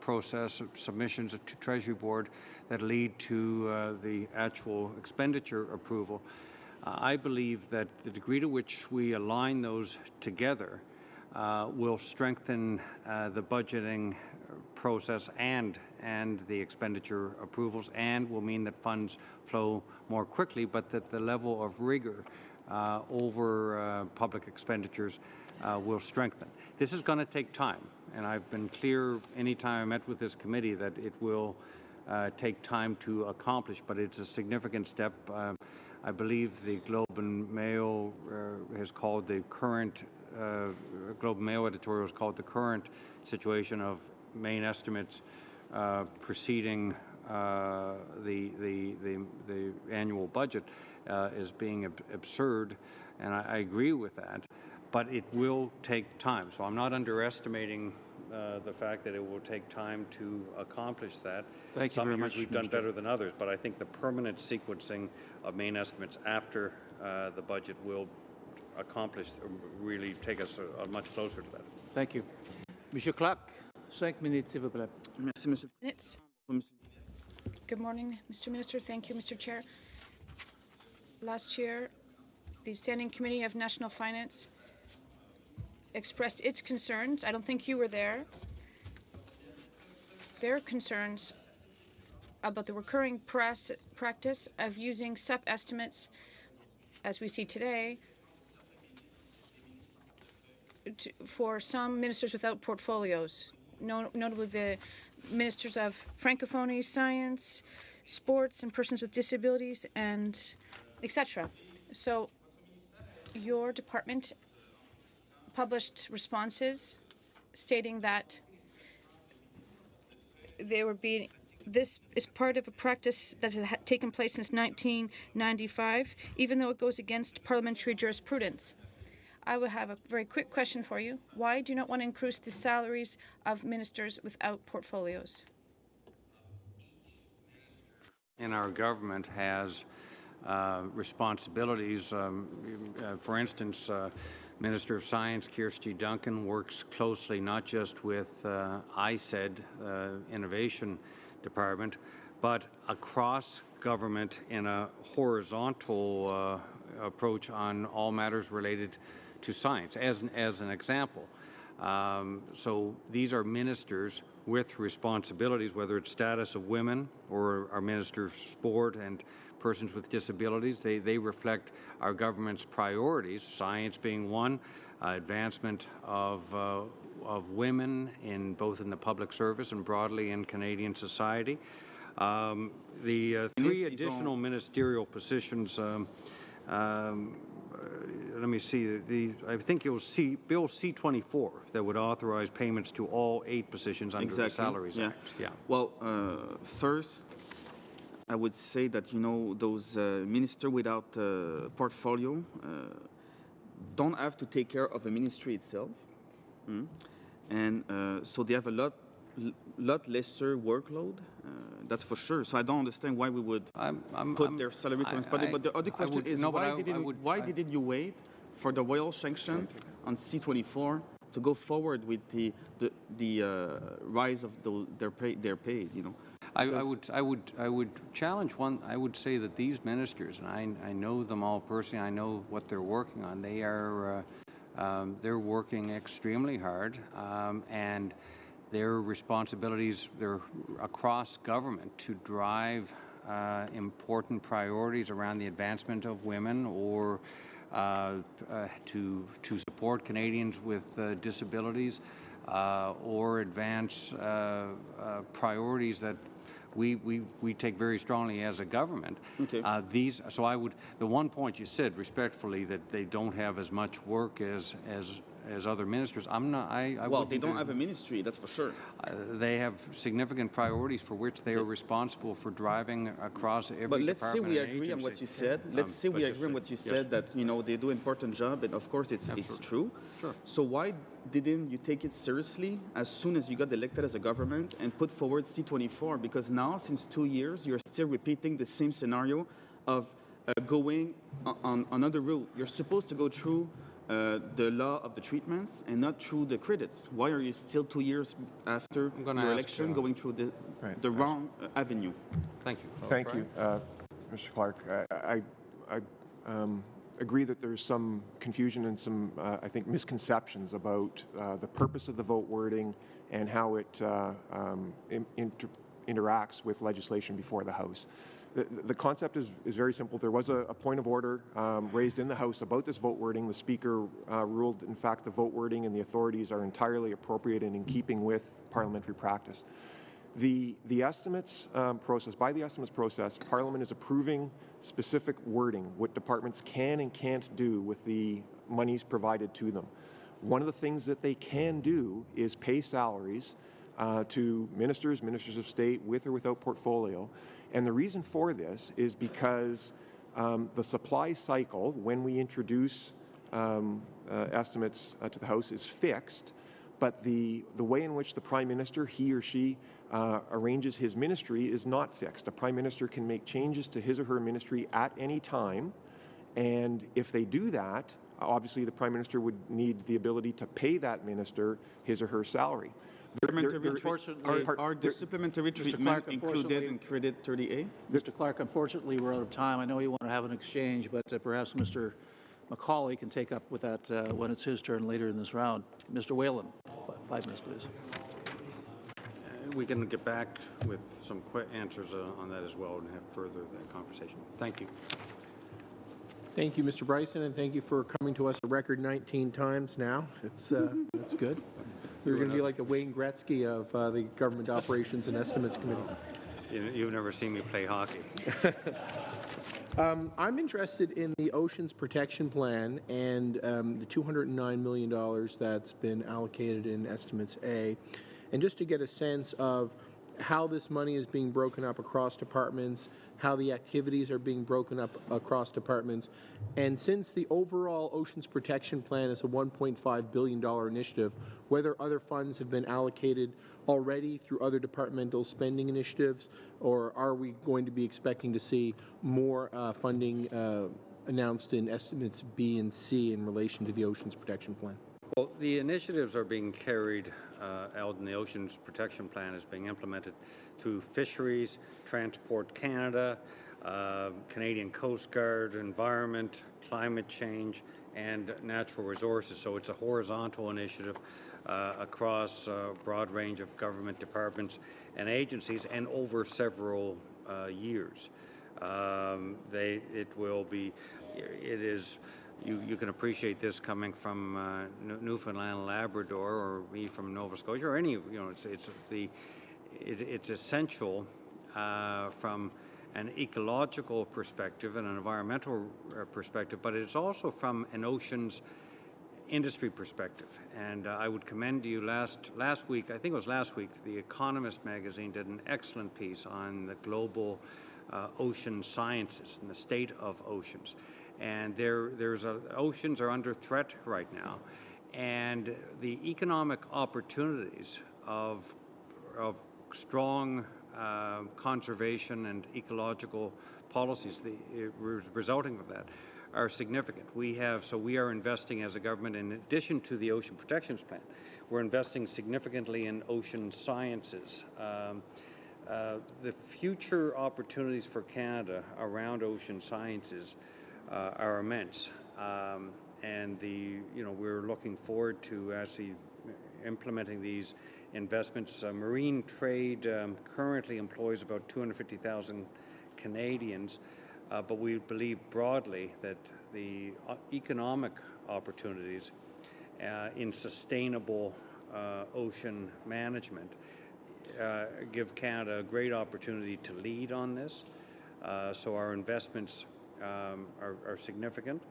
process of submissions to Treasury Board that lead to the actual expenditure approval. I believe that the degree to which we align those together will strengthen the budgeting process and the expenditure approvals, and will mean that funds flow more quickly, but that the level of rigor over public expenditures will strengthen. This is going to take time, and I've been clear anytime I met with this committee that it will take time to accomplish, but it's a significant step. I believe the Globe and Mail has called the current Globe and Mail editorial has called the current situation of main estimates preceding the annual budget as being absurd, and I agree with that. But it will take time, so I'm not underestimating the fact that it will take time to accomplish that. Thank you very much. Some years we've done better than others, but I think the permanent sequencing of main estimates after the budget will really take us much closer to that. Thank you. Monsieur Clark, 5 minutes, s'il vous plaît. Merci, Monsieur. Good morning, Mr. Minister. Thank you, Mr. Chair. Last year, the Standing Committee of National Finance expressed its concerns. I don't think you were there. Their concerns about the recurring practice of using SUP estimates, as we see today, for some ministers without portfolios, notably the ministers of Francophonie, Science, Sports, and Persons with Disabilities, and etc. So your department published responses stating that this is part of a practice that has taken place since 1995, even though it goes against parliamentary jurisprudence. I would have a very quick question for you. Why do you not want to increase the salaries of ministers without portfolios? And our government has responsibilities. For instance, Minister of Science Kirsty Duncan works closely not just with ICED, Innovation Department, but across government in a horizontal approach on all matters related to science, as an example. So these are ministers with responsibilities, whether it's status of women or our Minister of Sport and persons with disabilities. They reflect our government's priorities, science being one, advancement of women in both in the public service and broadly in Canadian society. The three additional ministerial positions, let me see, I think you'll see Bill C-24 that would authorize payments to all 8 positions under the Salaries Act. Yeah. Well, first, I would say that, those ministers without portfolio don't have to take care of the ministry itself. And so they have a lot lesser workload, that's for sure. So I don't understand why we would put their salary requirements. But the other question is, why didn't you wait for the royal sanction on C-24 to go forward with the rise of their pay? I would challenge one. I would say that these ministers, and I know them all personally. I know what they're working on. They're working extremely hard, and their responsibilities, they're across government to drive important priorities around the advancement of women or to support Canadians with disabilities or advance priorities that we take very strongly as a government. Okay. The one point you said respectfully that they don't have as much work as other ministers. Well, they don't have a ministry, that's for sure. They have significant priorities for which they are responsible for driving across every department. But let's say we agree on what you said. Let's say we agree on what you said, that they do an important job, and of course it's true. Sure. So why didn't you take it seriously as soon as you got elected as a government and put forward C-24? Because now, since 2 years, you're still repeating the same scenario of going on another route. You're supposed to go through the law of the treatments and not through the credits. Why are you still 2 years after your election going through the wrong avenue? Thank you. Thank you, Mr. Clark. agree that there's some confusion and some, I think, misconceptions about the purpose of the vote wording and how it interacts with legislation before the House. The concept is very simple. There was a point of order raised in the House about this vote wording. The Speaker ruled, in fact, the vote wording and the authorities are entirely appropriate and in keeping with parliamentary practice. The estimates process, by the estimates process, Parliament is approving specific wording, what departments can and can't do with the monies provided to them. One of the things that they can do is pay salaries to ministers of state with or without portfolio. And the reason for this is because the supply cycle, when we introduce estimates to the House, is fixed, but the way in which the Prime Minister, he or she, arranges his ministry is not fixed. A Prime Minister can make changes to his or her ministry at any time, and if they do that, obviously the Prime Minister would need the ability to pay that minister his or her salary. Are the supplementary treatment included in Credit 30A? Mr. Clark, unfortunately, we're out of time. I know you want to have an exchange, but perhaps Mr. McCauley can take up with that when it's his turn later in this round. Mr. Whalen, 5 minutes, please. We can get back with some answers on that as well and have further conversation. Thank you. Thank you, Mr. Bryson, and thank you for coming to us a record 19 times now. It's that's good. We're going to be like the Wayne Gretzky of the Government Operations and Estimates Committee. You've never seen me play hockey. I'm interested in the Oceans Protection Plan and the $209 million that's been allocated in Estimates A, and just to get a sense of how this money is being broken up across departments, how the activities are being broken up across departments, and since the overall Oceans Protection Plan is a $1.5 billion initiative, whether other funds have been allocated already through other departmental spending initiatives, or are we going to be expecting to see more funding announced in Estimates B and C in relation to the Oceans Protection Plan? Well, the initiatives are being carried out in the Oceans Protection Plan is being implemented through Fisheries, Transport Canada, Canadian Coast Guard, Environment, Climate Change, and Natural Resources. So it's a horizontal initiative across a broad range of government departments and agencies and over several years. You can appreciate this coming from Newfoundland and Labrador, or me from Nova Scotia, or any, it's essential from an ecological perspective and an environmental perspective, but it's also from an oceans industry perspective. And I would commend you last week, I think it was last week, The Economist magazine did an excellent piece on the global ocean sciences and the state of oceans. And oceans are under threat right now, and the economic opportunities of strong conservation and ecological policies resulting from that are significant. We are investing as a government, in addition to the Ocean Protection Plan, we're investing significantly in ocean sciences. The future opportunities for Canada around ocean sciences are immense, and we're looking forward to actually implementing these investments. Marine trade currently employs about 250,000 Canadians, but we believe broadly that the economic opportunities in sustainable ocean management give Canada a great opportunity to lead on this. So our investments are significant,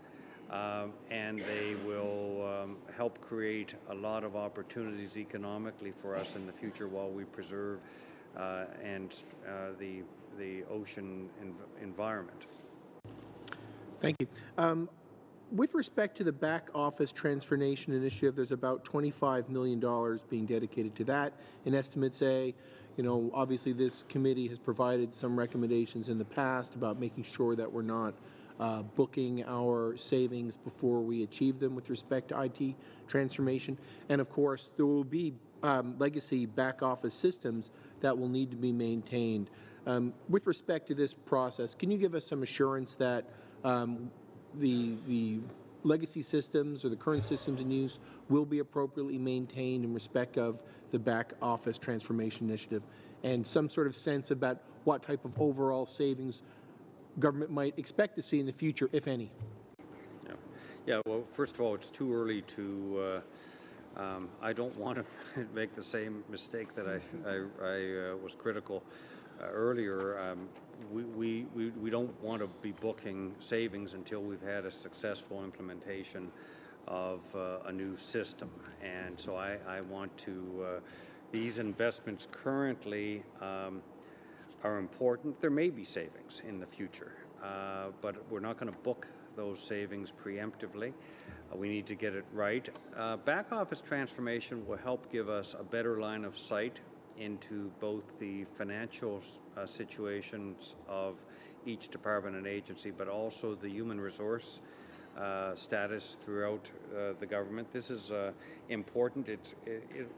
and they will help create a lot of opportunities economically for us in the future while we preserve the ocean environment. Thank you. With respect to the back office transformation initiative, there's about $25 million being dedicated to that in Estimates A. Obviously this committee has provided some recommendations in the past about making sure that we're not booking our savings before we achieve them with respect to IT transformation. And of course, there will be legacy back office systems that will need to be maintained. With respect to this process, can you give us some assurance that the legacy systems or the current systems in use will be appropriately maintained in respect of the back office transformation initiative, and some sort of sense about what type of overall savings government might expect to see in the future, if any. Yeah, well, first of all, it's too early to, I don't want to make the same mistake that I was critical earlier. We don't want to be booking savings until we've had a successful implementation of a new system. And so I want to, these investments currently are important. There may be savings in the future, but we're not going to book those savings preemptively. We need to get it right. Back office transformation will help give us a better line of sight into both the financial situations of each department and agency, but also the human resource status throughout the government. This is important.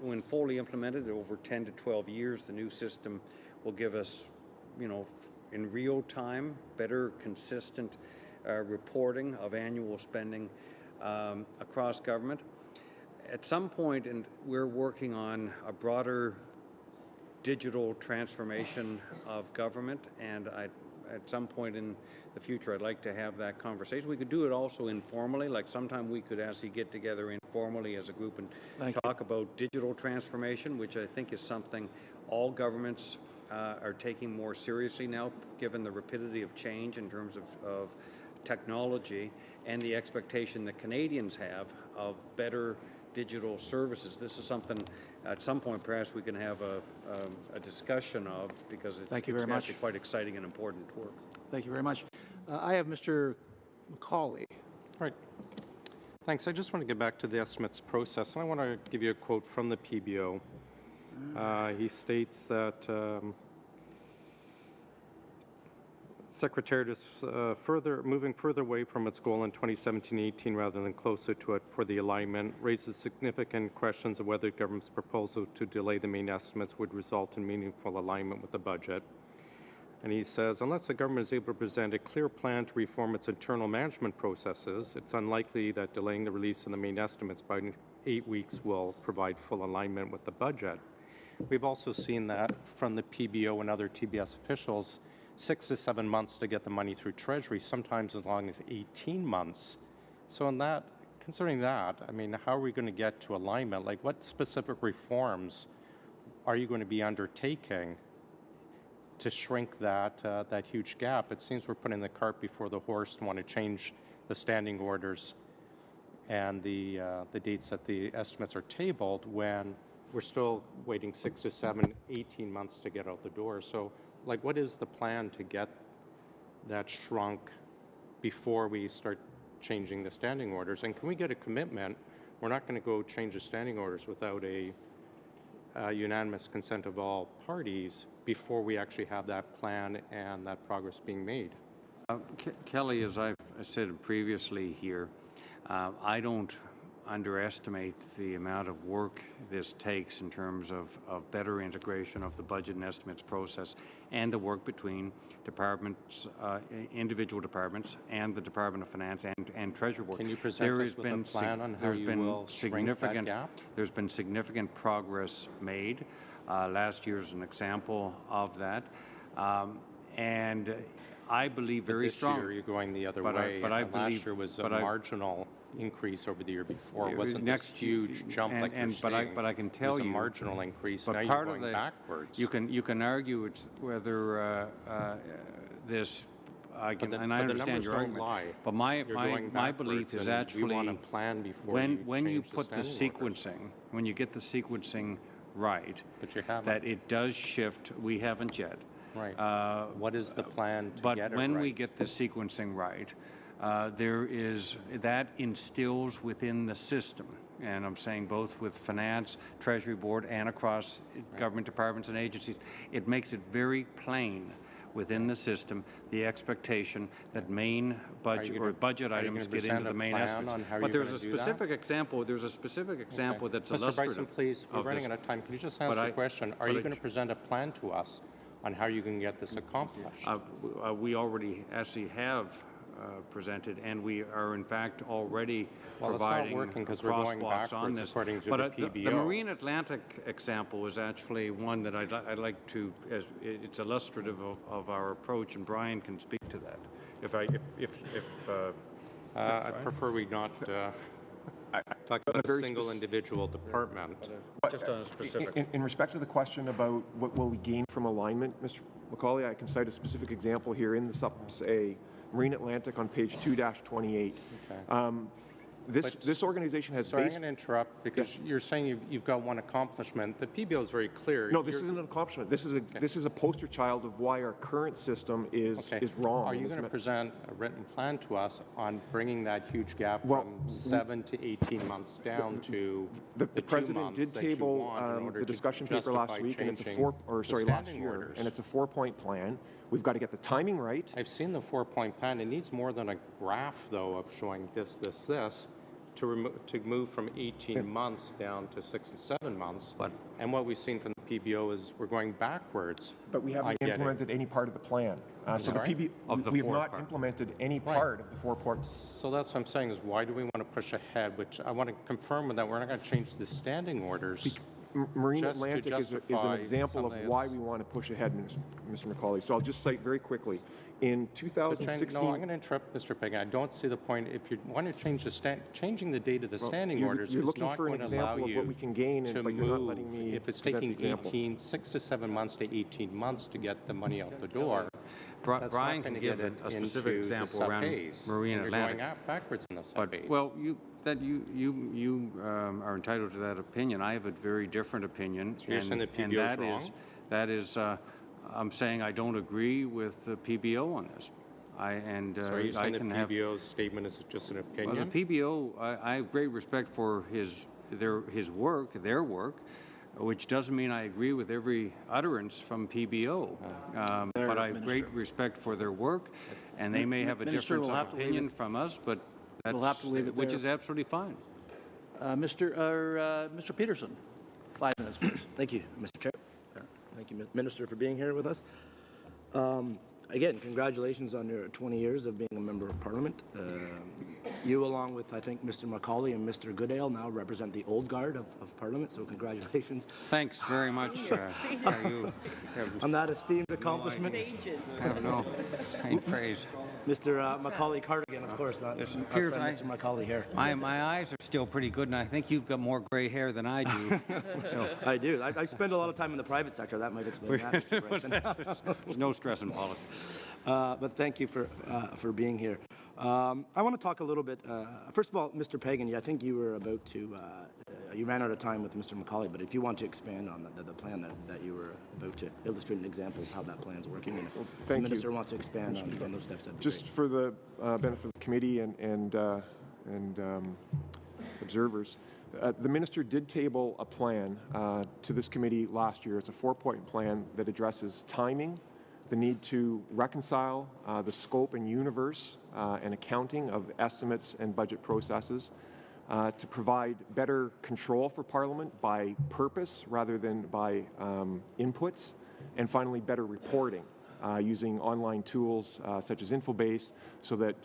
When fully implemented over 10 to 12 years, the new system will give us, in real time, better, consistent reporting of annual spending across government. At some point, and we're working on a broader digital transformation of government, and at some point in the future, I'd like to have that conversation. We could do it also informally, like sometime we could actually get together informally as a group and talk about digital transformation, which I think is something all governments are taking more seriously now, given the rapidity of change in terms of technology and the expectation that Canadians have of better digital services. This is something at some point perhaps we can have a discussion of, because it's actually quite exciting and important work. Thank you very much. I have Mr. McCauley. Right. Thanks. I just want to get back to the estimates process, and I want to give you a quote from the PBO. He states that Secretariat is moving further away from its goal in 2017-18 rather than closer to it for the alignment, raises significant questions of whether government's proposal to delay the main estimates would result in meaningful alignment with the budget. And he says, unless the government is able to present a clear plan to reform its internal management processes, it's unlikely that delaying the release of the main estimates by 8 weeks will provide full alignment with the budget. We've also seen that from the PBO and other TBS officials, 6 to 7 months to get the money through Treasury, sometimes as long as 18 months. So in that, considering that, I mean, how are we going to get to alignment? Like, what specific reforms are you going to be undertaking to shrink that huge gap? It seems we're putting the cart before the horse to want to change the standing orders and the dates that the estimates are tabled when we're still waiting 6 to 7, 18 months to get out the door. So, like, what is the plan to get that shrunk before we start changing the standing orders? And can we get a commitment? We're not going to go change the standing orders without a unanimous consent of all parties before we actually have that plan and that progress being made. Kelly, as I've said previously here, I don't underestimate the amount of work this takes in terms of better integration of the budget and estimates process and the work between departments, individual departments, and the Department of Finance and Treasury Board. Can you present us with a plan on how you will shrink that gap? There's been significant progress made. Last year is an example of that. And I believe very strongly. This year you're going the other way. But I believe last year was a marginal increase over the year before. It wasn't this huge jump like you're saying. But I can tell you, it was a marginal increase. But now part you're going of the, backwards. You can argue it's whether this. I understand your argument. Lie. But my belief is actually we want a plan before when you put the sequencing, when you get the sequencing right, but you haven't. That it does shift. We haven't yet. Right. What is the plan to get it right? But when we get the sequencing right, there is that instills within the system, and I'm saying both with Finance, Treasury Board, and across government departments and agencies, it makes it very plain within the system the expectation that main budget or budget items get into the main estimates. But there's a specific example. There's a specific example that's illustrative. Mr. Bryson, please, we're running out of time. Can you just answer the question? Are you going to present a plan to us on how you can get this accomplished? We already actually have presented, and we are in fact already well, providing it's not working because we're going crosswalks on backwards this. according to But the PBO. the Marine Atlantic example is actually one that I'd like to, as it's illustrative of our approach, and Brian can speak to that. I prefer we not talk about a single individual department. Just on a specific. In respect to the question about what will we gain from alignment, Mr. Macaulay, I can cite a specific example here in the Subs-A, Marine Atlantic on page 2-28. Okay. This organization has Sorry, I'm going to interrupt because you're saying you've got one accomplishment. The PBO is very clear. No, this isn't an accomplishment. This is a poster child of why our current system is wrong. Are you going to present a written plan to us on bringing that huge gap from 7 to 18 months down to the President did table the discussion paper last week, and it's last year, and it's a 4-point plan. We've got to get the timing right. I've seen the 4-point plan. It needs more than a graph, though, of showing this, to move from 18 months down to 6 and 7 months. And what we've seen from the PBO is we're going backwards. But we haven't implemented any part of the plan. So the PBO, we have not implemented any part of the 4 points. So that's what I'm saying is why do we want to push ahead, which I want to confirm that we're not going to change the standing orders. Marine Atlantic is an example of why we want to push ahead, Mr. Macaulay. So I'll just cite very quickly. In 2016... No, I'm going to interrupt Mr. Pagan. I don't see the point. If you want to change changing the date of the standing orders, you're looking for an example of what we can gain, but you're not letting me if it's taking 6 to 7 months to 18 months to get the money out the door, Brian can give a specific example around Marine Atlantic. You're going backwards in the sub-A's. Well, you are entitled to that opinion. I have a very different opinion, so you're saying the PBO is wrong? That is, I'm saying I don't agree with the PBO on this. So are you saying the PBO's statement is just an opinion? Well, the PBO, I have great respect for their work, which doesn't mean I agree with every utterance from PBO. But I have great respect for their work, and they may have a difference of opinion from us, but that's, we'll have to leave it which there. is absolutely fine. Mr. Peterson, 5 minutes, please. Thank you, Mr. Chair. Thank you, Minister, for being here with us. Again, congratulations on your 20 years of being a member of Parliament. You, along with, I think, Mr. Macaulay and Mr. Goodale, now represent the old guard of Parliament, so congratulations. Thanks very much. On that esteemed accomplishment. Have no praise. Mr. Macaulay Cardigan, of course, not Piers, Mr. Macaulay here. My eyes are still pretty good, and I think you've got more gray hair than I do. So. I do. I spend a lot of time in the private sector. That might explain that, Mr. Bryson. There's no stress in politics. But thank you for being here. I want to talk a little bit. First of all, Mr. Pagan, I think you were about to. You ran out of time with Mr. Macaulay, but if you want to expand on the plan that you were about to illustrate an example of how that plan's working, and if the Minister wants to expand on those steps, that'd be just great. For the benefit of the committee and observers, the Minister did table a plan to this committee last year. It's a 4-point plan that addresses timing, the need to reconcile the scope and universe and accounting of estimates and budget processes, to provide better control for Parliament by purpose rather than by inputs, and finally better reporting using online tools such as Infobase so that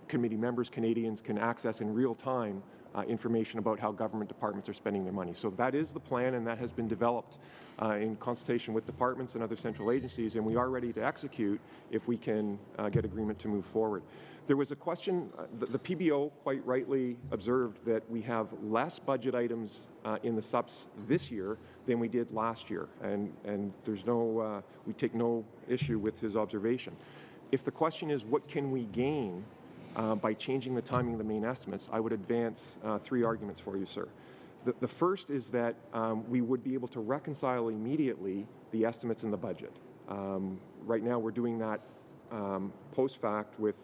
committee members, Canadians, can access in real time information about how government departments are spending their money. So that is the plan, and that has been developed in consultation with departments and other central agencies, and we are ready to execute if we can get agreement to move forward. There was a question, the PBO quite rightly observed that we have less budget items in the subs this year than we did last year, and there's no, we take no issue with his observation. If the question is what can we gain by changing the timing of the main estimates, I would advance 3 arguments for you, sir. The first is that we would be able to reconcile immediately the estimates in the budget. Right now we're doing that post fact with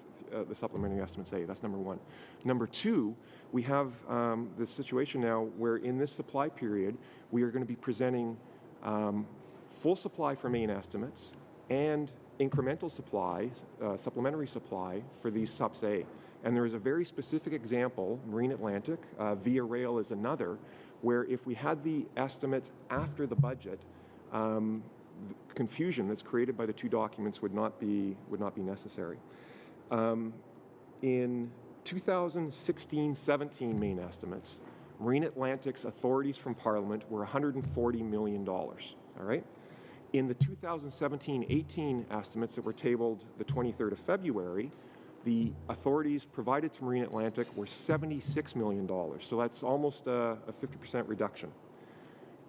the supplementary estimates A. That's number 1. Number 2, we have this situation now where in this supply period we are going to be presenting full supply for main estimates and incremental supply, supplementary supply for these subs A. And there is a very specific example, Marine Atlantic, Via Rail is another, where if we had the estimates after the budget, the confusion that's created by the 2 documents would not be necessary. In 2016-17 main estimates, Marine Atlantic's authorities from Parliament were $140 million, all right? In the 2017-18 estimates that were tabled the 23rd of February, the authorities provided to Marine Atlantic were $76 million, so that's almost a 50% reduction.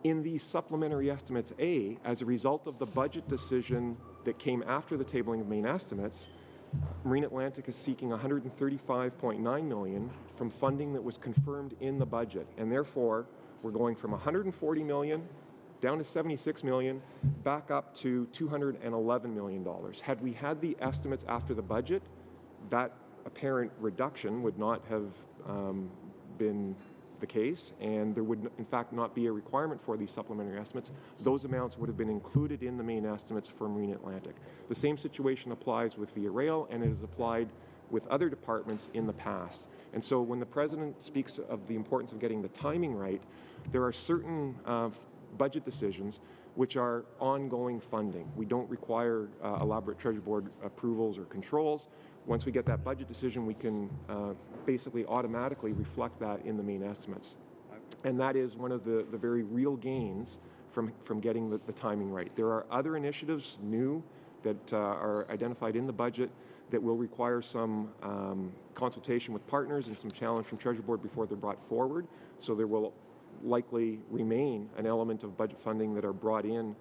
In the supplementary estimates A, as a result of the budget decision that came after the tabling of main estimates, Marine Atlantic is seeking $135.9 million from funding that was confirmed in the budget, and therefore we're going from $140 million down to $76 million, back up to $211 million. Had we had the estimates after the budget, that apparent reduction would not have been the case, and there would in fact not be a requirement for these supplementary estimates. Those amounts would have been included in the main estimates for Marine Atlantic. The same situation applies with Via Rail, and it is applied with other departments in the past. And so when the President speaks of the importance of getting the timing right, there are certain budget decisions which are ongoing funding. We don't require elaborate Treasury Board approvals or controls. Once we get that budget decision, we can basically automatically reflect that in the main estimates. And that is one of the very real gains from getting the timing right. There are other initiatives, new, that are identified in the budget that will require some consultation with partners and some challenge from Treasury Board before they're brought forward. So there will likely remain an element of budget funding that are brought in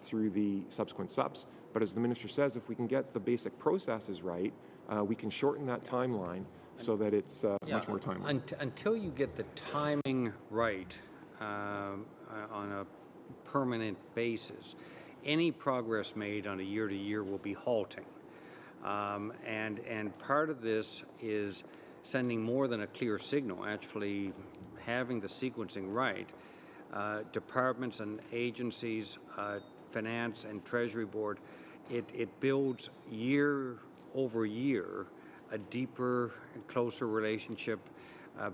through the subsequent subs. But as the Minister says, if we can get the basic processes right, we can shorten that timeline so that it's much more timely. Until you get the timing right on a permanent basis, any progress made on a year-to-year will be halting. And part of this is sending more than a clear signal, actually having the sequencing right. Departments and agencies, Finance and Treasury Board, it builds year over year a deeper and closer relationship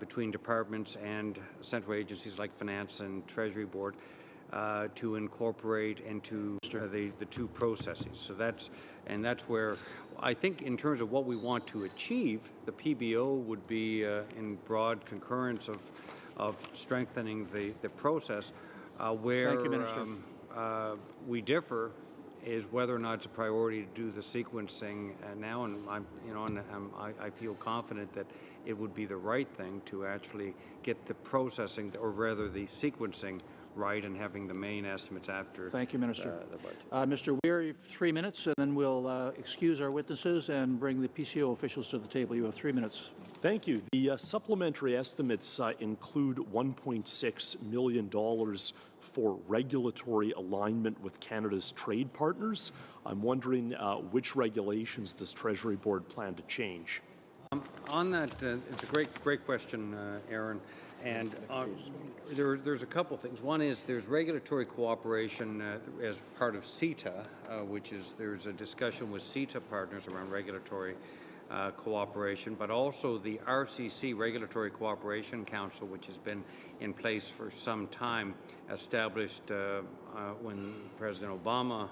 between departments and central agencies like Finance and Treasury Board to incorporate into the two processes. So that's where I think in terms of what we want to achieve, the PBO would be in broad concurrence of strengthening the process. Where Thank you, Minister. We differ is whether or not it's a priority to do the sequencing now, and I feel confident that it would be the right thing to actually get the processing, or rather the sequencing, right, and having the main estimates after. Thank you, Minister. The budget. Mr. Weir, you have 3 minutes, and then we'll excuse our witnesses and bring the PCO officials to the table. You have 3 minutes. Thank you. The supplementary estimates include $1.6 million for regulatory alignment with Canada's trade partners. I'm wondering which regulations does Treasury Board plan to change? On that, it's a great question, Aaron. And there's a couple things. One is there's regulatory cooperation as part of CETA, which is there's a discussion with CETA partners around regulatory cooperation, but also the RCC, Regulatory Cooperation Council, which has been in place for some time, established when President Obama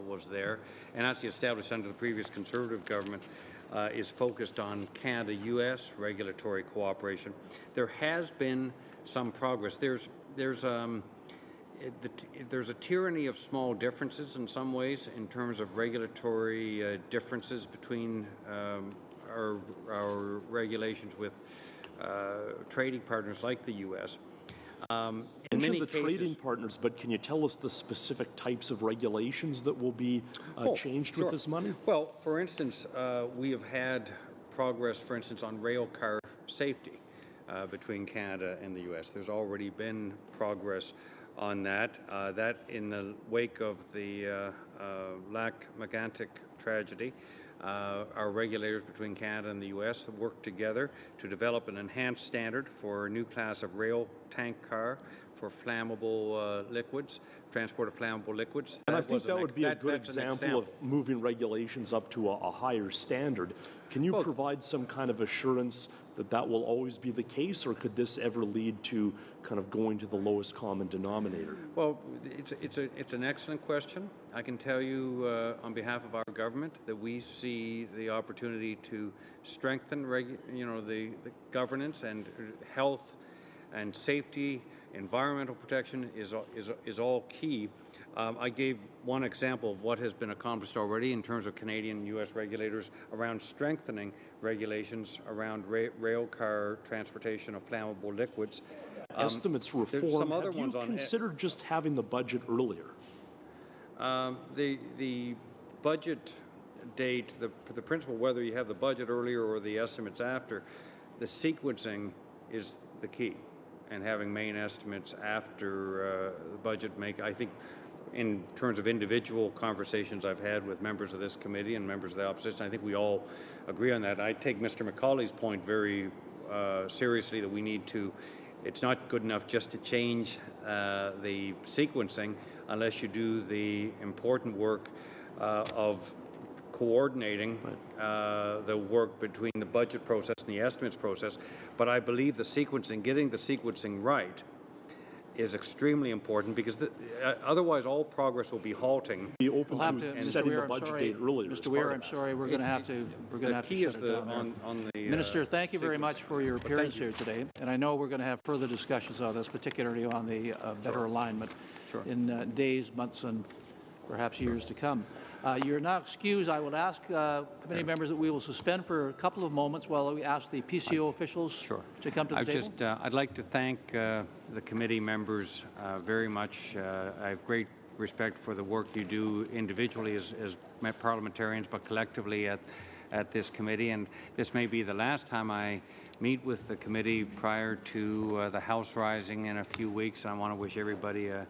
was there, and actually established under the previous Conservative government, is focused on Canada-U.S. regulatory cooperation. There has been some progress. There's a tyranny of small differences in some ways in terms of regulatory differences between our regulations with trading partners like the U.S. In many cases, trading partners, but can you tell us the specific types of regulations that will be changed with this money? Well, for instance, we have had progress, for instance, on rail car safety between Canada and the U.S. There's already been progress on that. That in the wake of the Lac-Mégantic tragedy, our regulators between Canada and the U.S. have worked together to develop an enhanced standard for a new class of rail tank car for flammable liquids, transport of flammable liquids. And I think that would be a good example of moving regulations up to a higher standard. Can you provide some kind of assurance that that will always be the case, or could this ever lead to kind of going to the lowest common denominator? Well, it's an excellent question. I can tell you on behalf of our government that we see the opportunity to strengthen the governance, and health and safety, environmental protection is all key. I gave one example of what has been accomplished already in terms of Canadian and U.S. regulators around strengthening regulations around rail car transportation of flammable liquids. Estimates reform. Some other ones on. Have you considered just having the budget earlier? The budget date, the principle, whether you have the budget earlier or the estimates after, the sequencing is the key. And having main estimates after the budget I think, in terms of individual conversations I've had with members of this committee and members of the opposition, I think we all agree on that. I take Mr. McCauley's point very seriously, that we need to, it's not good enough just to change the sequencing unless you do the important work of coordinating the work between the budget process and the estimates process. But I believe the sequencing, getting the sequencing right, is extremely important, because otherwise all progress will be halting. Be open to setting the budget date earlier. Mr. Weir, I'm sorry, we're going to have to shut it down there. Minister, thank you very much for your appearance here today, and I know we're going to have further discussions on this, particularly on the better alignment in days, months, and perhaps years to come. You're now excused. I will ask committee members that we will suspend for a couple of moments while we ask the PCO officials to come to the table. I'd like to thank the committee members very much. I have great respect for the work you do individually as parliamentarians, but collectively at this committee. And this may be the last time I meet with the committee prior to the House rising in a few weeks. And I want to wish everybody a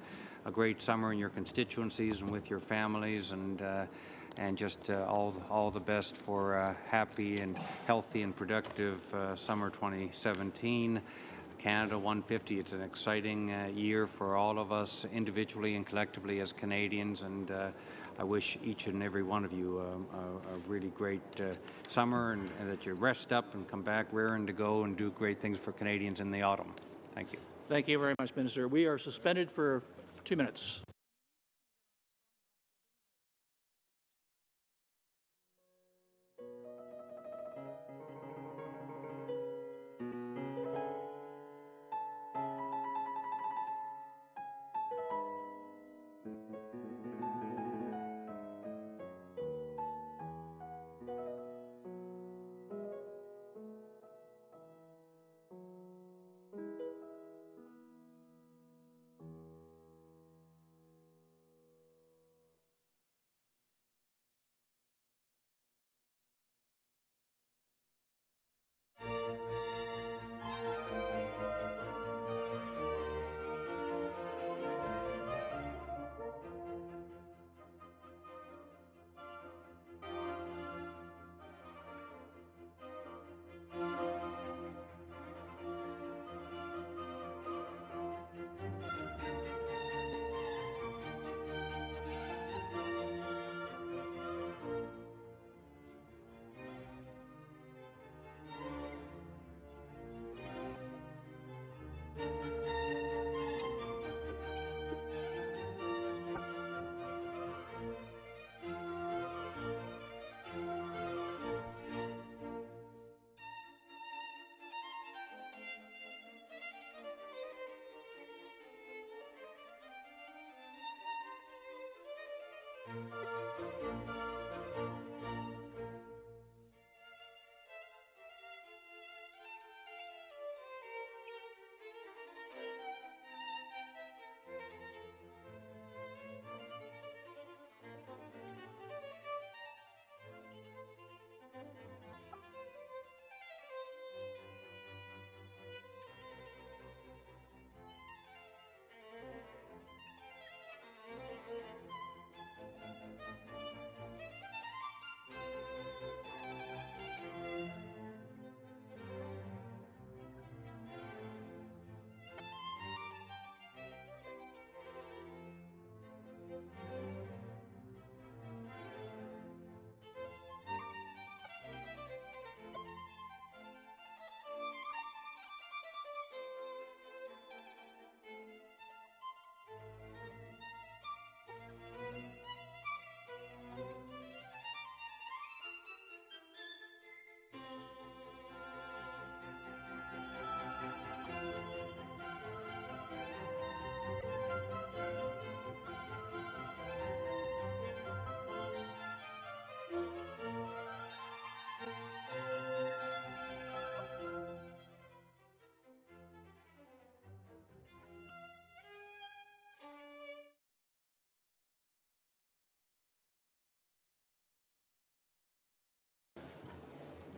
great summer in your constituencies and with your families, and just all the best for a happy and healthy and productive summer 2017. Canada 150, it's an exciting year for all of us individually and collectively as Canadians, and I wish each and every one of you a really great summer, and that you rest up and come back raring to go and do great things for Canadians in the autumn. Thank you. Thank you very much, Minister. We are suspended for 2 minutes.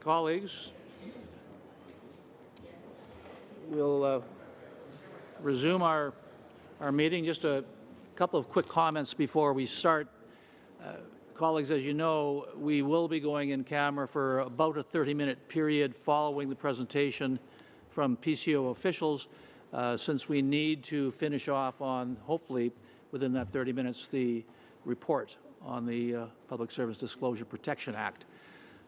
Colleagues, we'll resume our meeting. Just a couple of quick comments before we start. Colleagues, as you know, we will be going in camera for about a 30-minute period following the presentation from PCO officials, since we need to finish off on, hopefully, within that 30 minutes, the report on the Public Service Disclosure Protection Act.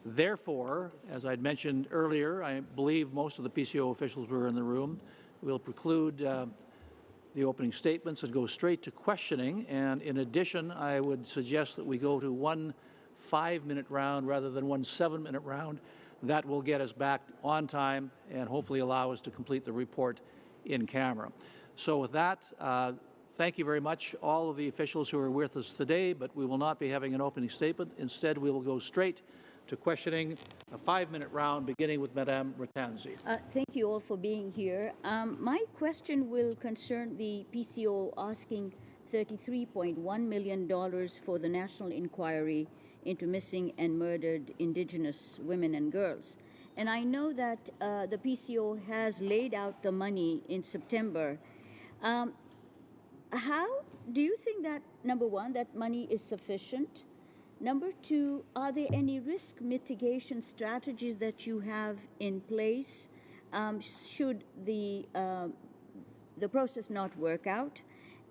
Therefore, as I'd mentioned earlier, I believe most of the PCO officials were in the room. We'll preclude the opening statements and go straight to questioning. And in addition, I would suggest that we go to one 5-minute round rather than one 7-minute round. That will get us back on time and hopefully allow us to complete the report in camera. So with that, thank you very much, all of the officials who are with us today, but we will not be having an opening statement. Instead, we will go straight to questioning, a 5-minute round beginning with Madame Ratanzi. Thank you all for being here. My question will concern the PCO asking $33.1 million for the national inquiry into missing and murdered Indigenous women and girls. And I know that the PCO has laid out the money in September. How do you think that, number one, that money is sufficient? Number two, are there any risk mitigation strategies that you have in place should the process not work out?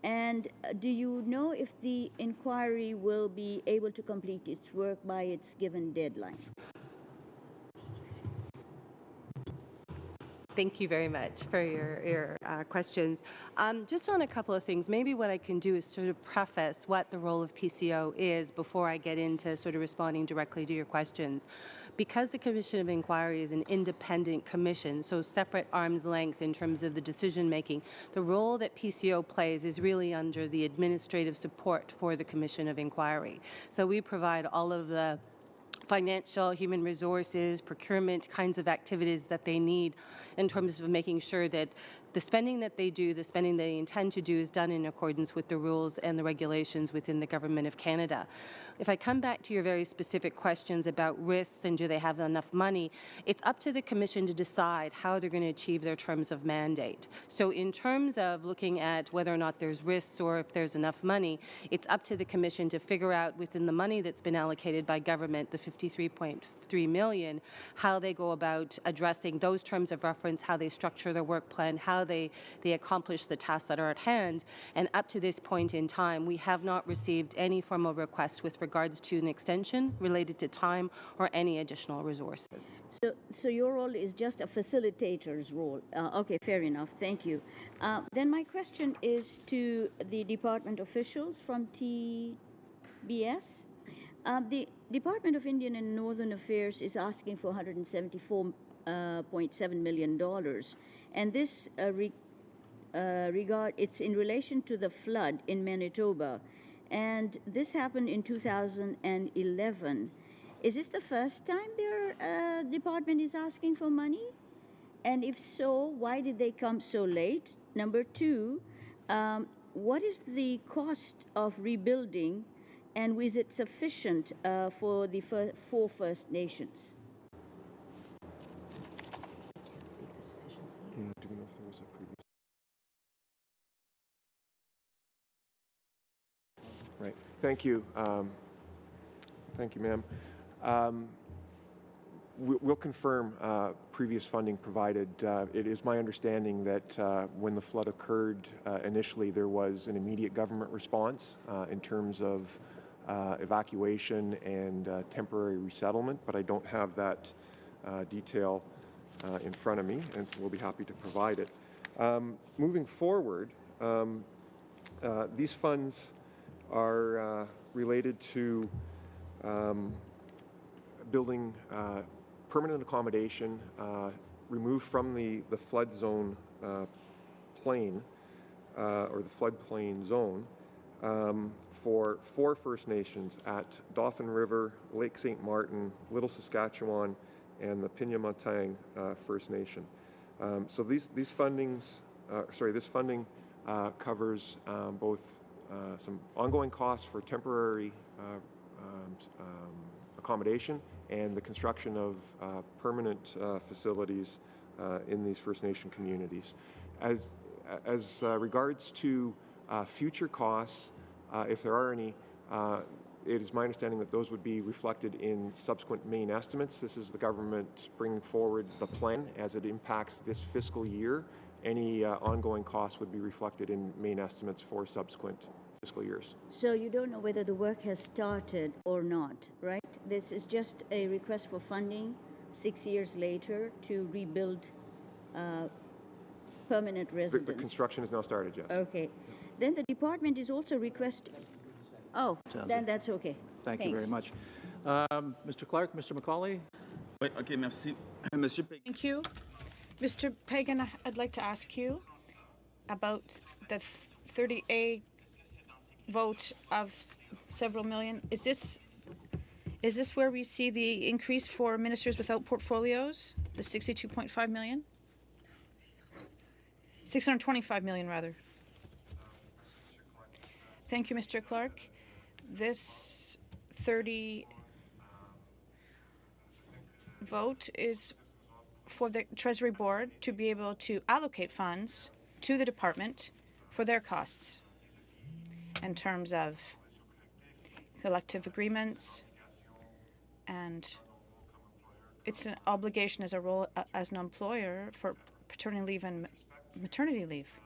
And do you know if the inquiry will be able to complete its work by its given deadline? Thank you very much for your questions. Just on a couple of things, maybe what I can do is sort of preface what the role of PCO is before I get into sort of responding directly to your questions. Because the Commission of Inquiry is an independent commission, so separate arm's length in terms of the decision making, the role that PCO plays is really under the administrative support for the Commission of Inquiry. So we provide all of the financial, human resources, procurement kinds of activities that they need in terms of making sure that the spending that they do, the spending they intend to do, is done in accordance with the rules and the regulations within the Government of Canada. If I come back to your very specific questions about risks and do they have enough money, it's up to the Commission to decide how they're going to achieve their terms of mandate. So in terms of looking at whether or not there's risks or if there's enough money, it's up to the Commission to figure out within the money that's been allocated by government, the $53.3 million, how they go about addressing those terms of reference, how they structure their work plan, how they accomplish the tasks that are at hand. And up to this point in time, we have not received any formal request with regards to an extension related to time or any additional resources. So your role is just a facilitator's role. Okay, fair enough. Thank you. Then my question is to the department officials from TBS. The Department of Indian and Northern Affairs is asking for $174.7 million, and this it's in relation to the flood in Manitoba, and this happened in 2011. Is this the first time their department is asking for money? And if so, why did they come so late? Number two, what is the cost of rebuilding, and is it sufficient for the four First Nations? Do we know if there was a previous? Right. Thank you. Thank you, ma'am. We'll confirm previous funding provided. It is my understanding that when the flood occurred initially, there was an immediate government response in terms of evacuation and temporary resettlement, but I don't have that detail in front of me, and we'll be happy to provide it. Moving forward, these funds are related to building permanent accommodation removed from the flood zone plain or the floodplain zone for four First Nations at Dauphin River, Lake St. Martin, Little Saskatchewan, and the Pinyamatang First Nation. So this funding covers both some ongoing costs for temporary accommodation and the construction of permanent facilities in these First Nation communities. As regards to future costs, if there are any, it is my understanding that those would be reflected in subsequent main estimates. This is the government bringing forward the plan as it impacts this fiscal year. Any ongoing costs would be reflected in main estimates for subsequent fiscal years. So you don't know whether the work has started or not, right? This is just a request for funding 6 years later to rebuild permanent residence. The construction has now started, yes. Okay. Then the department is also requesting. Oh, then that's okay. Thank you very much. Mr. Clark, Mr. McCauley. Okay, merci. Monsieur Péguin. Thank you. Mr. Pagan, I'd like to ask you about the 30A vote of several million. Is this where we see the increase for ministers without portfolios, the 62.5 million? 625 million, rather. Thank you, Mr. Clark. This 30 vote is for the Treasury Board to be able to allocate funds to the department for their costs in terms of collective agreements, and it's an obligation as a role as an employer for paternity leave and maternity leave.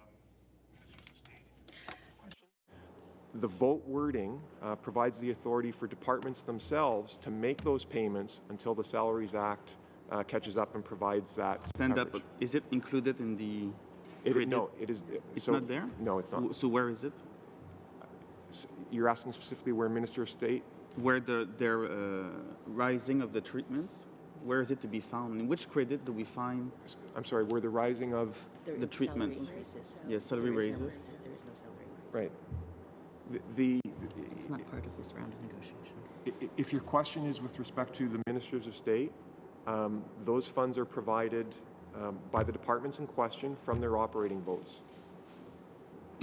The vote wording provides the authority for departments themselves to make those payments until the Salaries Act catches up and provides that coverage. But is it included in the... No, it is... It's not there? No, it's not. So where is it? You're asking specifically where Minister of State? Where their rising of the treatments? Where is it to be found? In which credit do we find? I'm sorry, where the rising of... The treatments. Yes, salary raises. There is no salary raise. Right. It's not part of this round of negotiation. If your question is with respect to the Ministers of State, those funds are provided by the departments in question from their operating votes.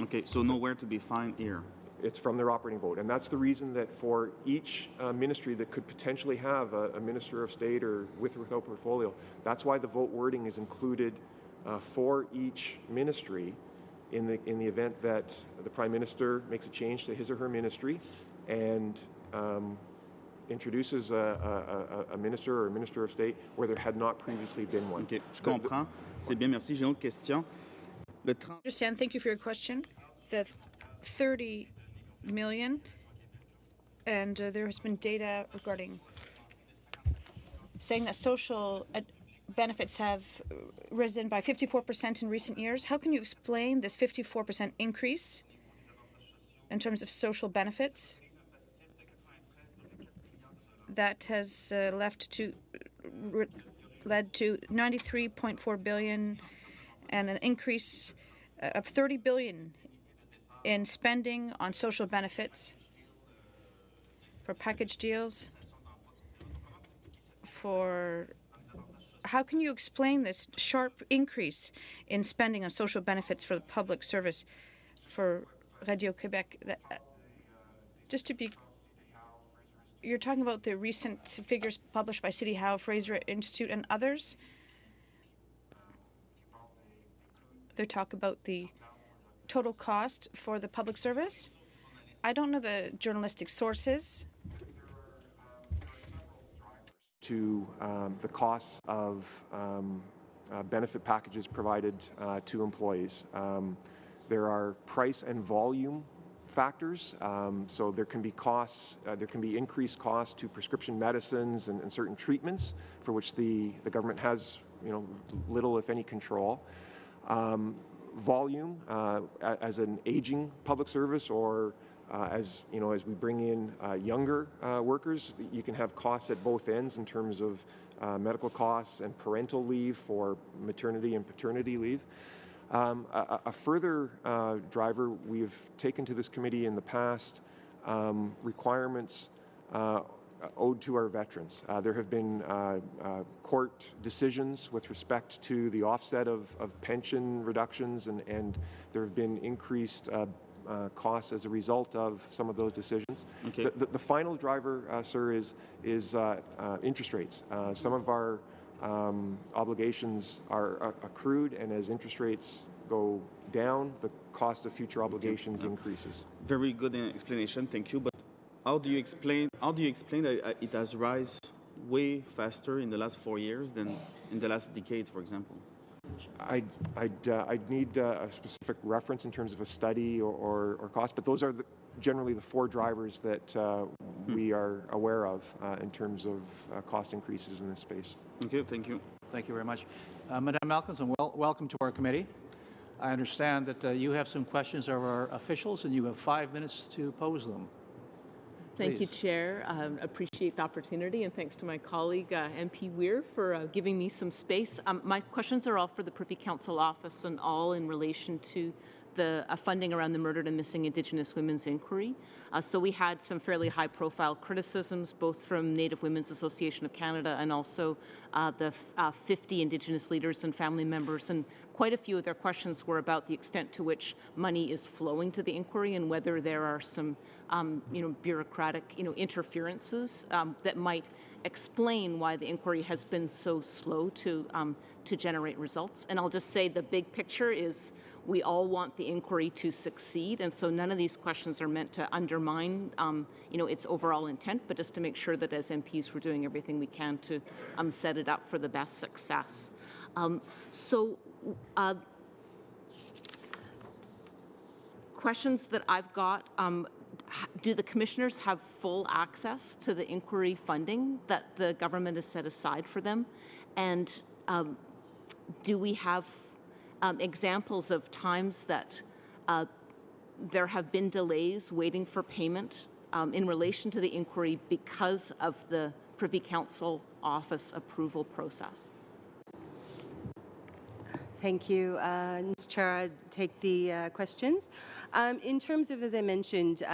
Okay, so nowhere to be found here. It's from their operating vote. And that's the reason that for each ministry that could potentially have a Minister of State or with or without portfolio, that's why the vote wording is included for each ministry in the event that the Prime Minister makes a change to his or her ministry and introduces a minister or a Minister of State where there had not previously been one. Okay, je comprends. C'est bien, merci. J'ai une autre question. I understand. Thank you for your question. The 30 million, and there has been data regarding saying that social benefits have risen by 54% in recent years. How can you explain this 54% increase in terms of social benefits that has led to 93.4 billion and an increase of 30 billion in spending on social benefits for package deals? How can you explain this sharp increase in spending on social benefits for the public service for Radio Quebec? You're talking about the recent figures published by City Howe, Fraser Institute, and others. They talk about the total cost for the public service. I don't know the journalistic sources. To the costs of benefit packages provided to employees. There are price and volume factors, so there can be costs, there can be increased costs to prescription medicines and certain treatments for which the government has, little if any control. Volume as an aging public service, or as we bring in younger workers, you can have costs at both ends in terms of medical costs and parental leave for maternity and paternity leave. A further driver we've taken to this committee in the past, requirements owed to our veterans. There have been court decisions with respect to the offset of pension reductions, and there have been increased costs as a result of some of those decisions. Okay. The final driver, sir, is interest rates. Some of our obligations are accrued, and as interest rates go down, the cost of future obligations increases. Very good explanation, thank you. But how do you explain that it has risen way faster in the last 4 years than in the last decades, for example? I'd need a specific reference in terms of a study or cost, but those are generally the four drivers that we are aware of in terms of cost increases in this space. Okay, thank you. Thank you very much. Madame Malcolmson, welcome to our committee. I understand that you have some questions of our officials, and you have 5 minutes to pose them. Thank you, Chair. Appreciate the opportunity, and thanks to my colleague, MP Weir, for giving me some space. My questions are all for the Privy Council Office and all in relation to the funding around the Murdered and Missing Indigenous Women's Inquiry. So we had some fairly high-profile criticisms, both from Native Women's Association of Canada and also the 50 Indigenous leaders and family members, and quite a few of their questions were about the extent to which money is flowing to the inquiry and whether there are some bureaucratic interferences that might explain why the inquiry has been so slow to generate results. And I'll just say the big picture is we all want the inquiry to succeed, and so none of these questions are meant to undermine its overall intent, but just to make sure that as MPs we're doing everything we can to set it up for the best success. Questions that I've got, do the commissioners have full access to the inquiry funding that the government has set aside for them? And do we have examples of times that there have been delays waiting for payment in relation to the inquiry because of the Privy Council Office approval process? Thank you, Mr. Chair. I'll take the questions. In terms of, as I mentioned,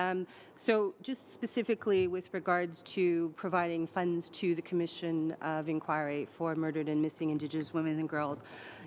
so just specifically with regards to providing funds to the Commission of Inquiry for Murdered and Missing Indigenous Women and Girls,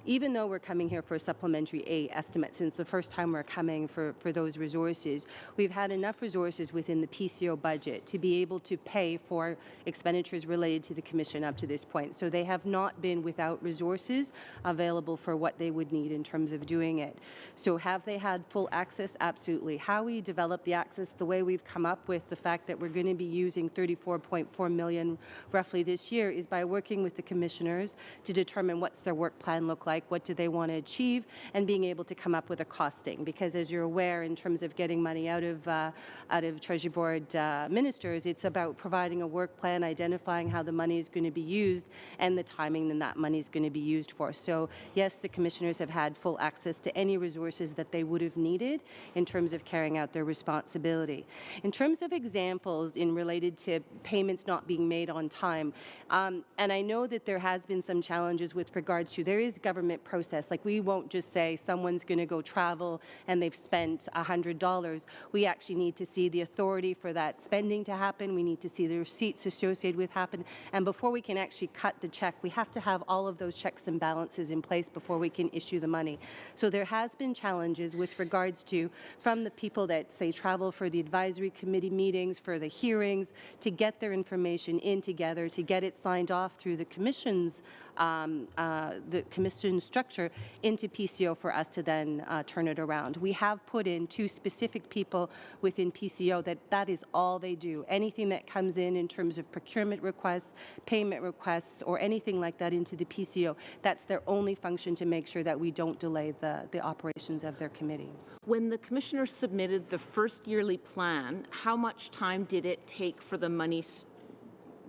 even though we're coming here for a supplementary A estimate, since the first time we're coming for those resources, we've had enough resources within the PCO budget to be able to pay for expenditures related to the Commission up to this point. So they have not been without resources available for what they would need in terms of doing it. So have they had full access? Absolutely. How we develop the access, the way we've come up with the fact that we're going to be using $34.4 million roughly this year is by working with the commissioners to determine what's their work plan look like, what do they want to achieve, and being able to come up with a costing. Because as you're aware, in terms of getting money out of Treasury Board ministers, it's about providing a work plan, identifying how the money is going to be used, and the timing that money is going to be used for. So yes, the commissioners have had full access to any resources that they would have needed in terms of carrying out their responsibility. In terms of examples in related to payments not being made on time, and I know that there has been some challenges with regards to, there is government process. Like, we won't just say someone's going to go travel and they've spent $100. We actually need to see the authority for that spending to happen. We need to see the receipts associated with happen. And before we can actually cut the check, we have to have all of those checks and balances in place before we can issue the money. So there has been challenges with regards to, from the people that say travel for the advisory committee meetings, for the hearings, to get their information in together, to get it signed off through the commission's the commission structure into PCO for us to then turn it around. We have put in 2 specific people within PCO that is all they do. Anything that comes in terms of procurement requests, payment requests, or anything like that into the PCO, that's their only function, to make sure that we don't delay the operations of their committee. When the commissioners submitted the first yearly plan, how much time did it take for the money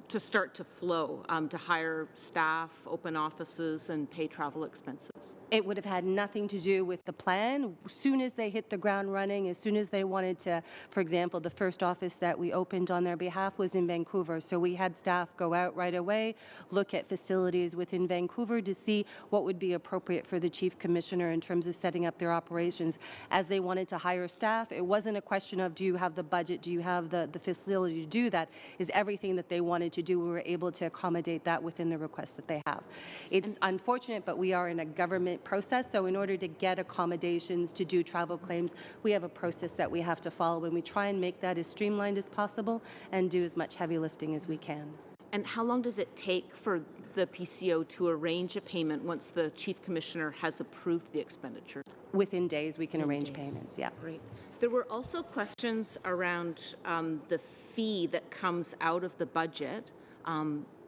to start to flow, to hire staff, open offices, and pay travel expenses? It would have had nothing to do with the plan. As soon as they hit the ground running, as soon as they wanted to, for example, the first office that we opened on their behalf was in Vancouver. So we had staff go out right away, look at facilities within Vancouver to see what would be appropriate for the Chief Commissioner in terms of setting up their operations. As they wanted to hire staff, it wasn't a question of, do you have the budget, do you have the facility to do that? Is everything that they wanted to to do, we were able to accommodate that within the request that they have. It's unfortunate, but we are in a government process, so in order to get accommodations to do travel claims, we have a process that we have to follow, and we try and make that as streamlined as possible and do as much heavy lifting as we can. And how long does it take for the PCO to arrange a payment once the Chief Commissioner has approved the expenditure? Within days, we can arrange payments, yeah. Great. There were also questions around the fee that comes out of the budget.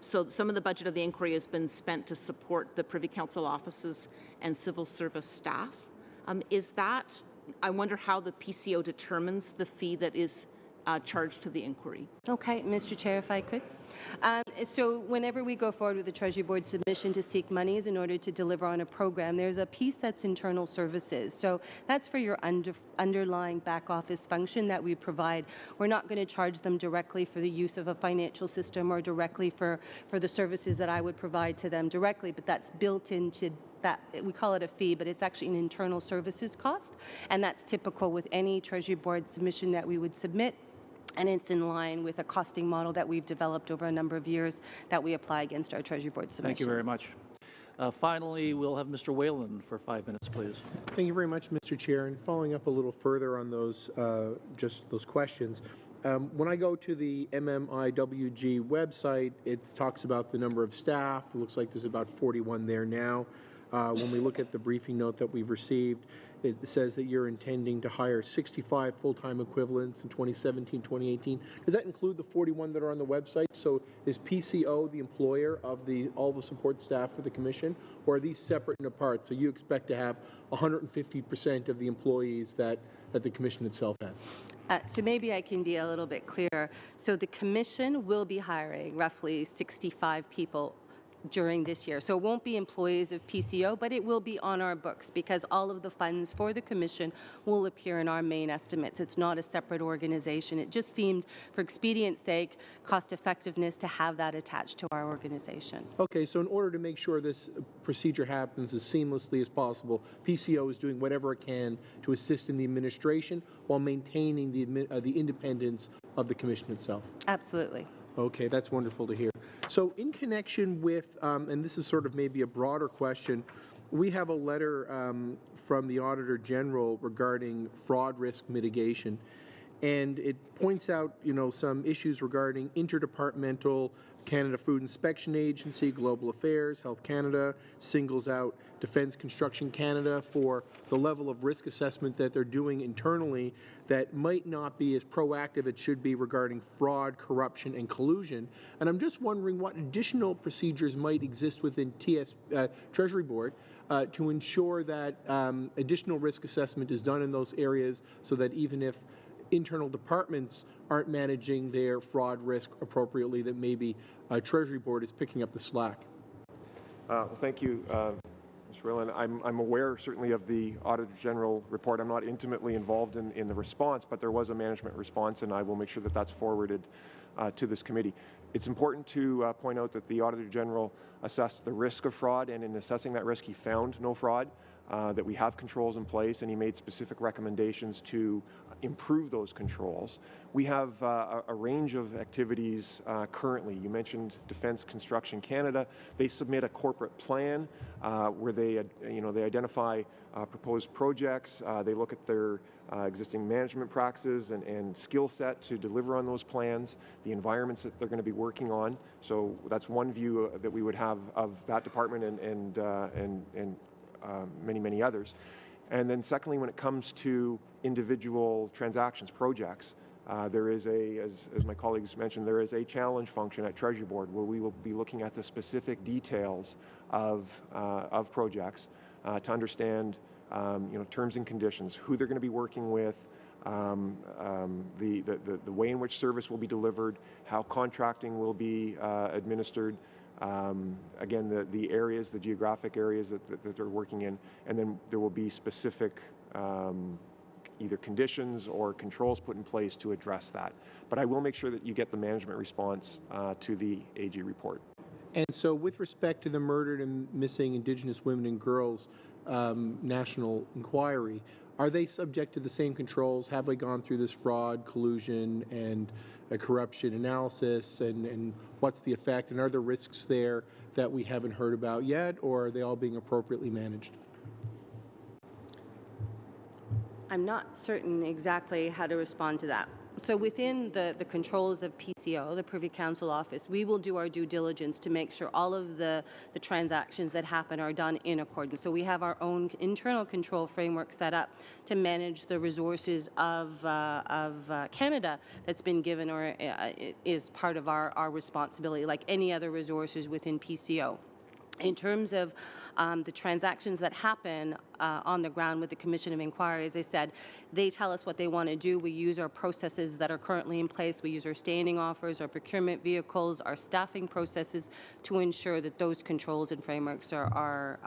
So some of the budget of the inquiry has been spent to support the Privy Council offices and civil service staff. I wonder how the PCO determines the fee that is charged to the inquiry. Okay, Mr. Chair, if I could. So whenever we go forward with the Treasury Board submission to seek monies in order to deliver on a program, there's a piece that's internal services. So that's for your underlying back office function that we provide. We're not going to charge them directly for the use of a financial system or directly for the services that I would provide to them directly, but that's built into that. We call it a fee, but it's actually an internal services cost, and that's typical with any Treasury Board submission that we would submit. And it's in line with a costing model that we've developed over a number of years that we apply against our Treasury Board submissions. Thank you very much. Finally, we'll have Mr. Whalen for 5 minutes, please. Thank you very much, Mr. Chair. And following up a little further on those, just those questions, when I go to the MMIWG website, it talks about the number of staff. It looks like there's about 41 there now. When we look at the briefing note that we've received, it says that you're intending to hire 65 full-time equivalents in 2017, 2018. Does that include the 41 that are on the website? So is PCO the employer of all the support staff for the Commission, or are these separate and apart? So you expect to have 150% of the employees that the Commission itself has? So maybe I can be a little bit clearer. So the Commission will be hiring roughly 65 people during this year. So it won't be employees of PCO, but it will be on our books because all of the funds for the Commission will appear in our main estimates. It's not a separate organization. It just seemed, for expedience sake, cost effectiveness to have that attached to our organization. Okay, so in order to make sure this procedure happens as seamlessly as possible, PCO is doing whatever it can to assist in the administration while maintaining the independence of the Commission itself. Absolutely. Okay, that's wonderful to hear. So in connection with, and this is sort of maybe a broader question, we have a letter from the Auditor General regarding fraud risk mitigation, and it points out, some issues regarding interdepartmental Canada Food Inspection Agency, Global Affairs, Health Canada, singles out Defence Construction Canada for the level of risk assessment that they're doing internally that might not be as proactive as it should be regarding fraud, corruption, and collusion. And I'm just wondering what additional procedures might exist within Treasury Board to ensure that additional risk assessment is done in those areas so that even if internal departments aren't managing their fraud risk appropriately, that maybe Treasury Board is picking up the slack. Well, thank you, Mr. Whalen. I'm aware certainly of the Auditor General report. I'm not intimately involved in the response, but there was a management response, and I will make sure that that's forwarded to this committee. It's important to point out that the Auditor General assessed the risk of fraud, and in assessing that risk, he found no fraud. That we have controls in place, and he made specific recommendations to improve those controls. We have a range of activities currently. You mentioned Defence Construction Canada. They submit a corporate plan where they identify proposed projects. They look at their existing management practices and skill set to deliver on those plans, the environments that they're going to be working on. So that's one view that we would have of that department and many, many others. And then secondly, when it comes to individual transactions, projects, there is as my colleagues mentioned, there is a challenge function at Treasury Board where we will be looking at the specific details of projects to understand, terms and conditions, who they're going to be working with, the way in which service will be delivered, how contracting will be administered, again, the areas, the geographic areas that they're working in, and then there will be specific either conditions or controls put in place to address that. But I will make sure that you get the management response to the AG report. And so with respect to the murdered and missing Indigenous women and girls national inquiry, are they subject to the same controls? Have they gone through this fraud, collusion, and a corruption analysis, and what's the effect, and are there risks there that we haven't heard about yet, or are they all being appropriately managed? I'm not certain exactly how to respond to that. So within the controls of PCO, the Privy Council Office, we will do our due diligence to make sure all of the transactions that happen are done in accordance. So we have our own internal control framework set up to manage the resources of Canada that's been given or is part of our responsibility, like any other resources within PCO. In terms of the transactions that happen on the ground with the Commission of Inquiry, as I said, they tell us what they want to do. We use our processes that are currently in place. We use our standing offers, our procurement vehicles, our staffing processes to ensure that those controls and frameworks are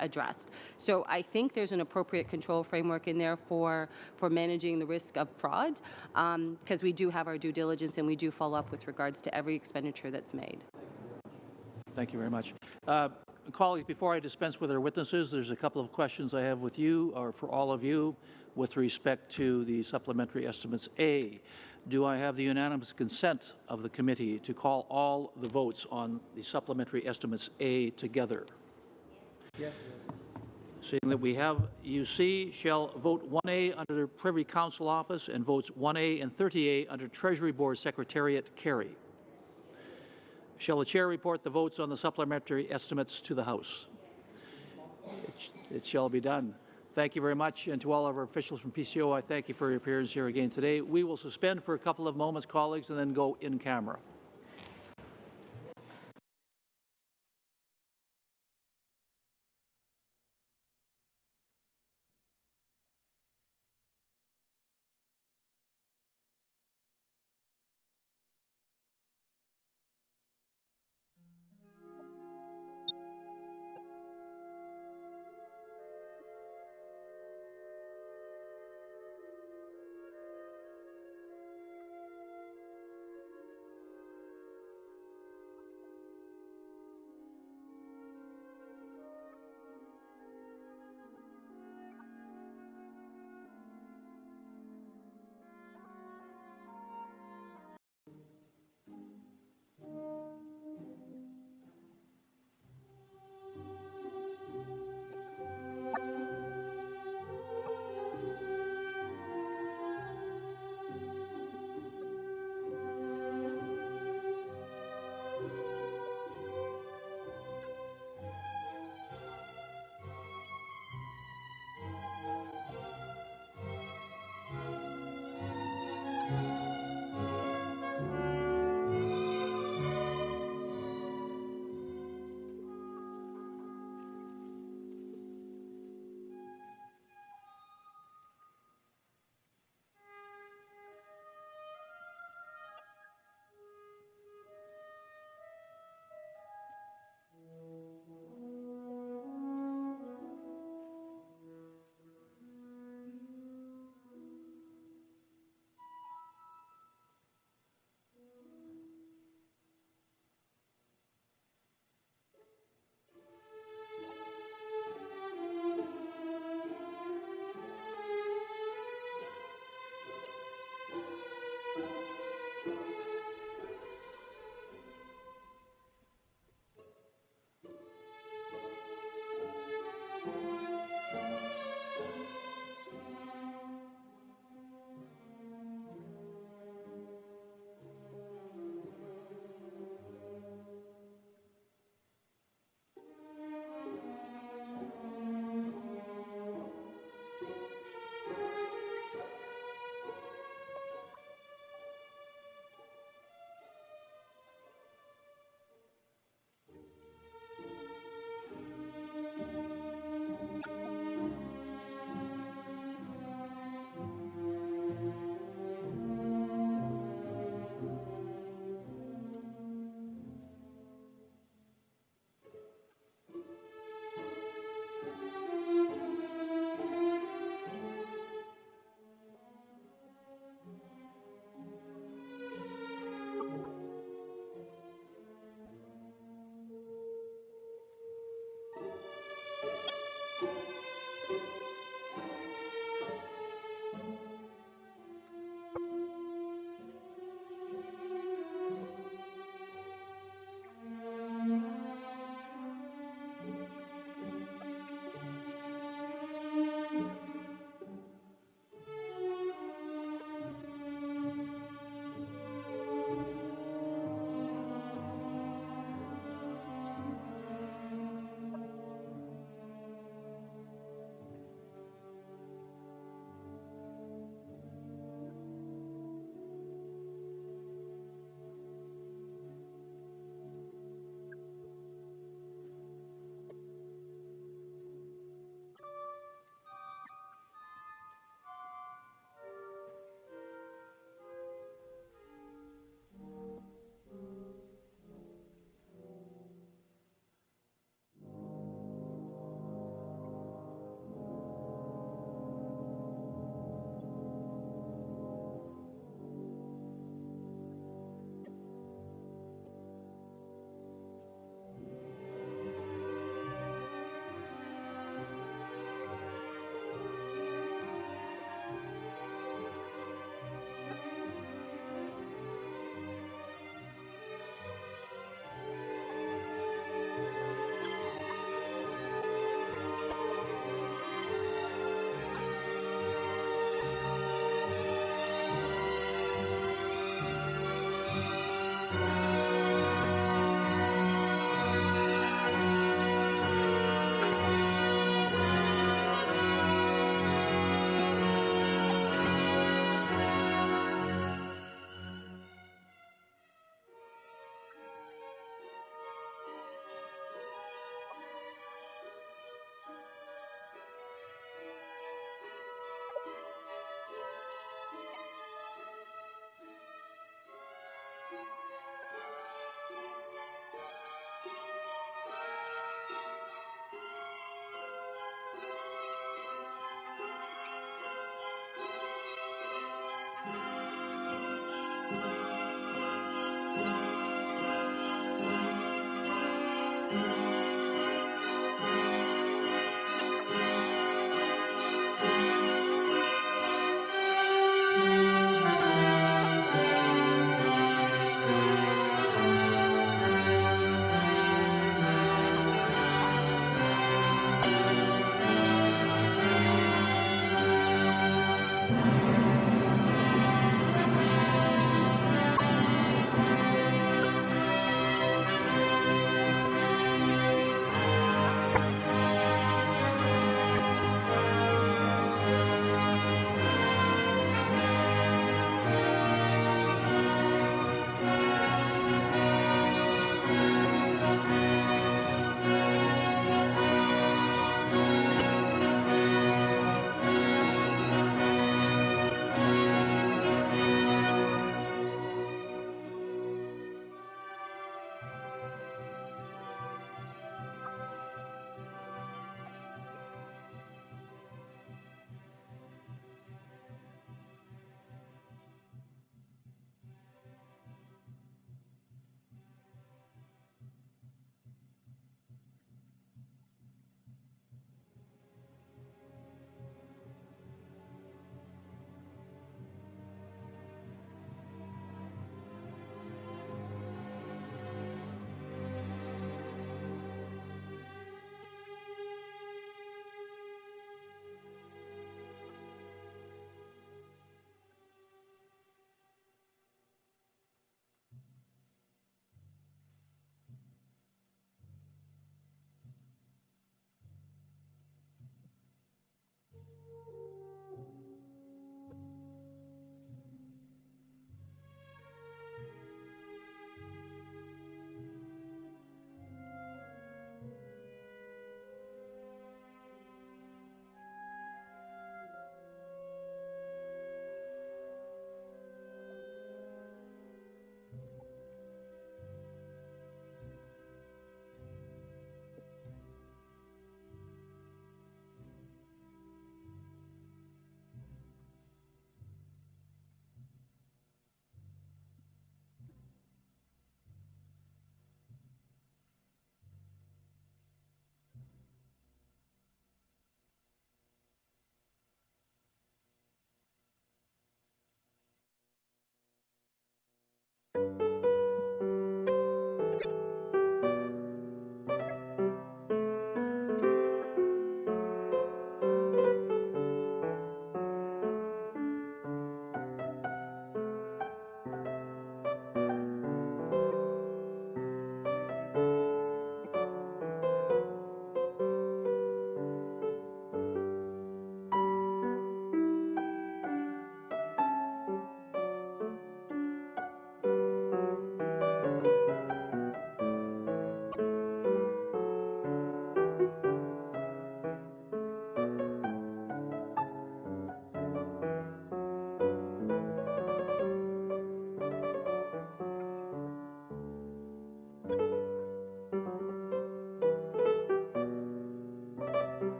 addressed. So I think there's an appropriate control framework in there for managing the risk of fraud, because we do have our due diligence and we do follow up with regards to every expenditure that's made. Thank you very much. Colleagues, before I dispense with our witnesses, there's a couple of questions I have with you, or for all of you, with respect to the supplementary estimates A. Do I have the unanimous consent of the committee to call all the votes on the supplementary estimates A together? Yes. Seeing that we have, UC shall vote 1A under Privy Council Office and votes 1A and 30A under Treasury Board Secretariat carry. Shall the chair report the votes on the supplementary estimates to the House? It shall be done. Thank you very much, and to all of our officials from PCO, I thank you for your appearance here again today. We will suspend for a couple of moments, colleagues, and then go in camera.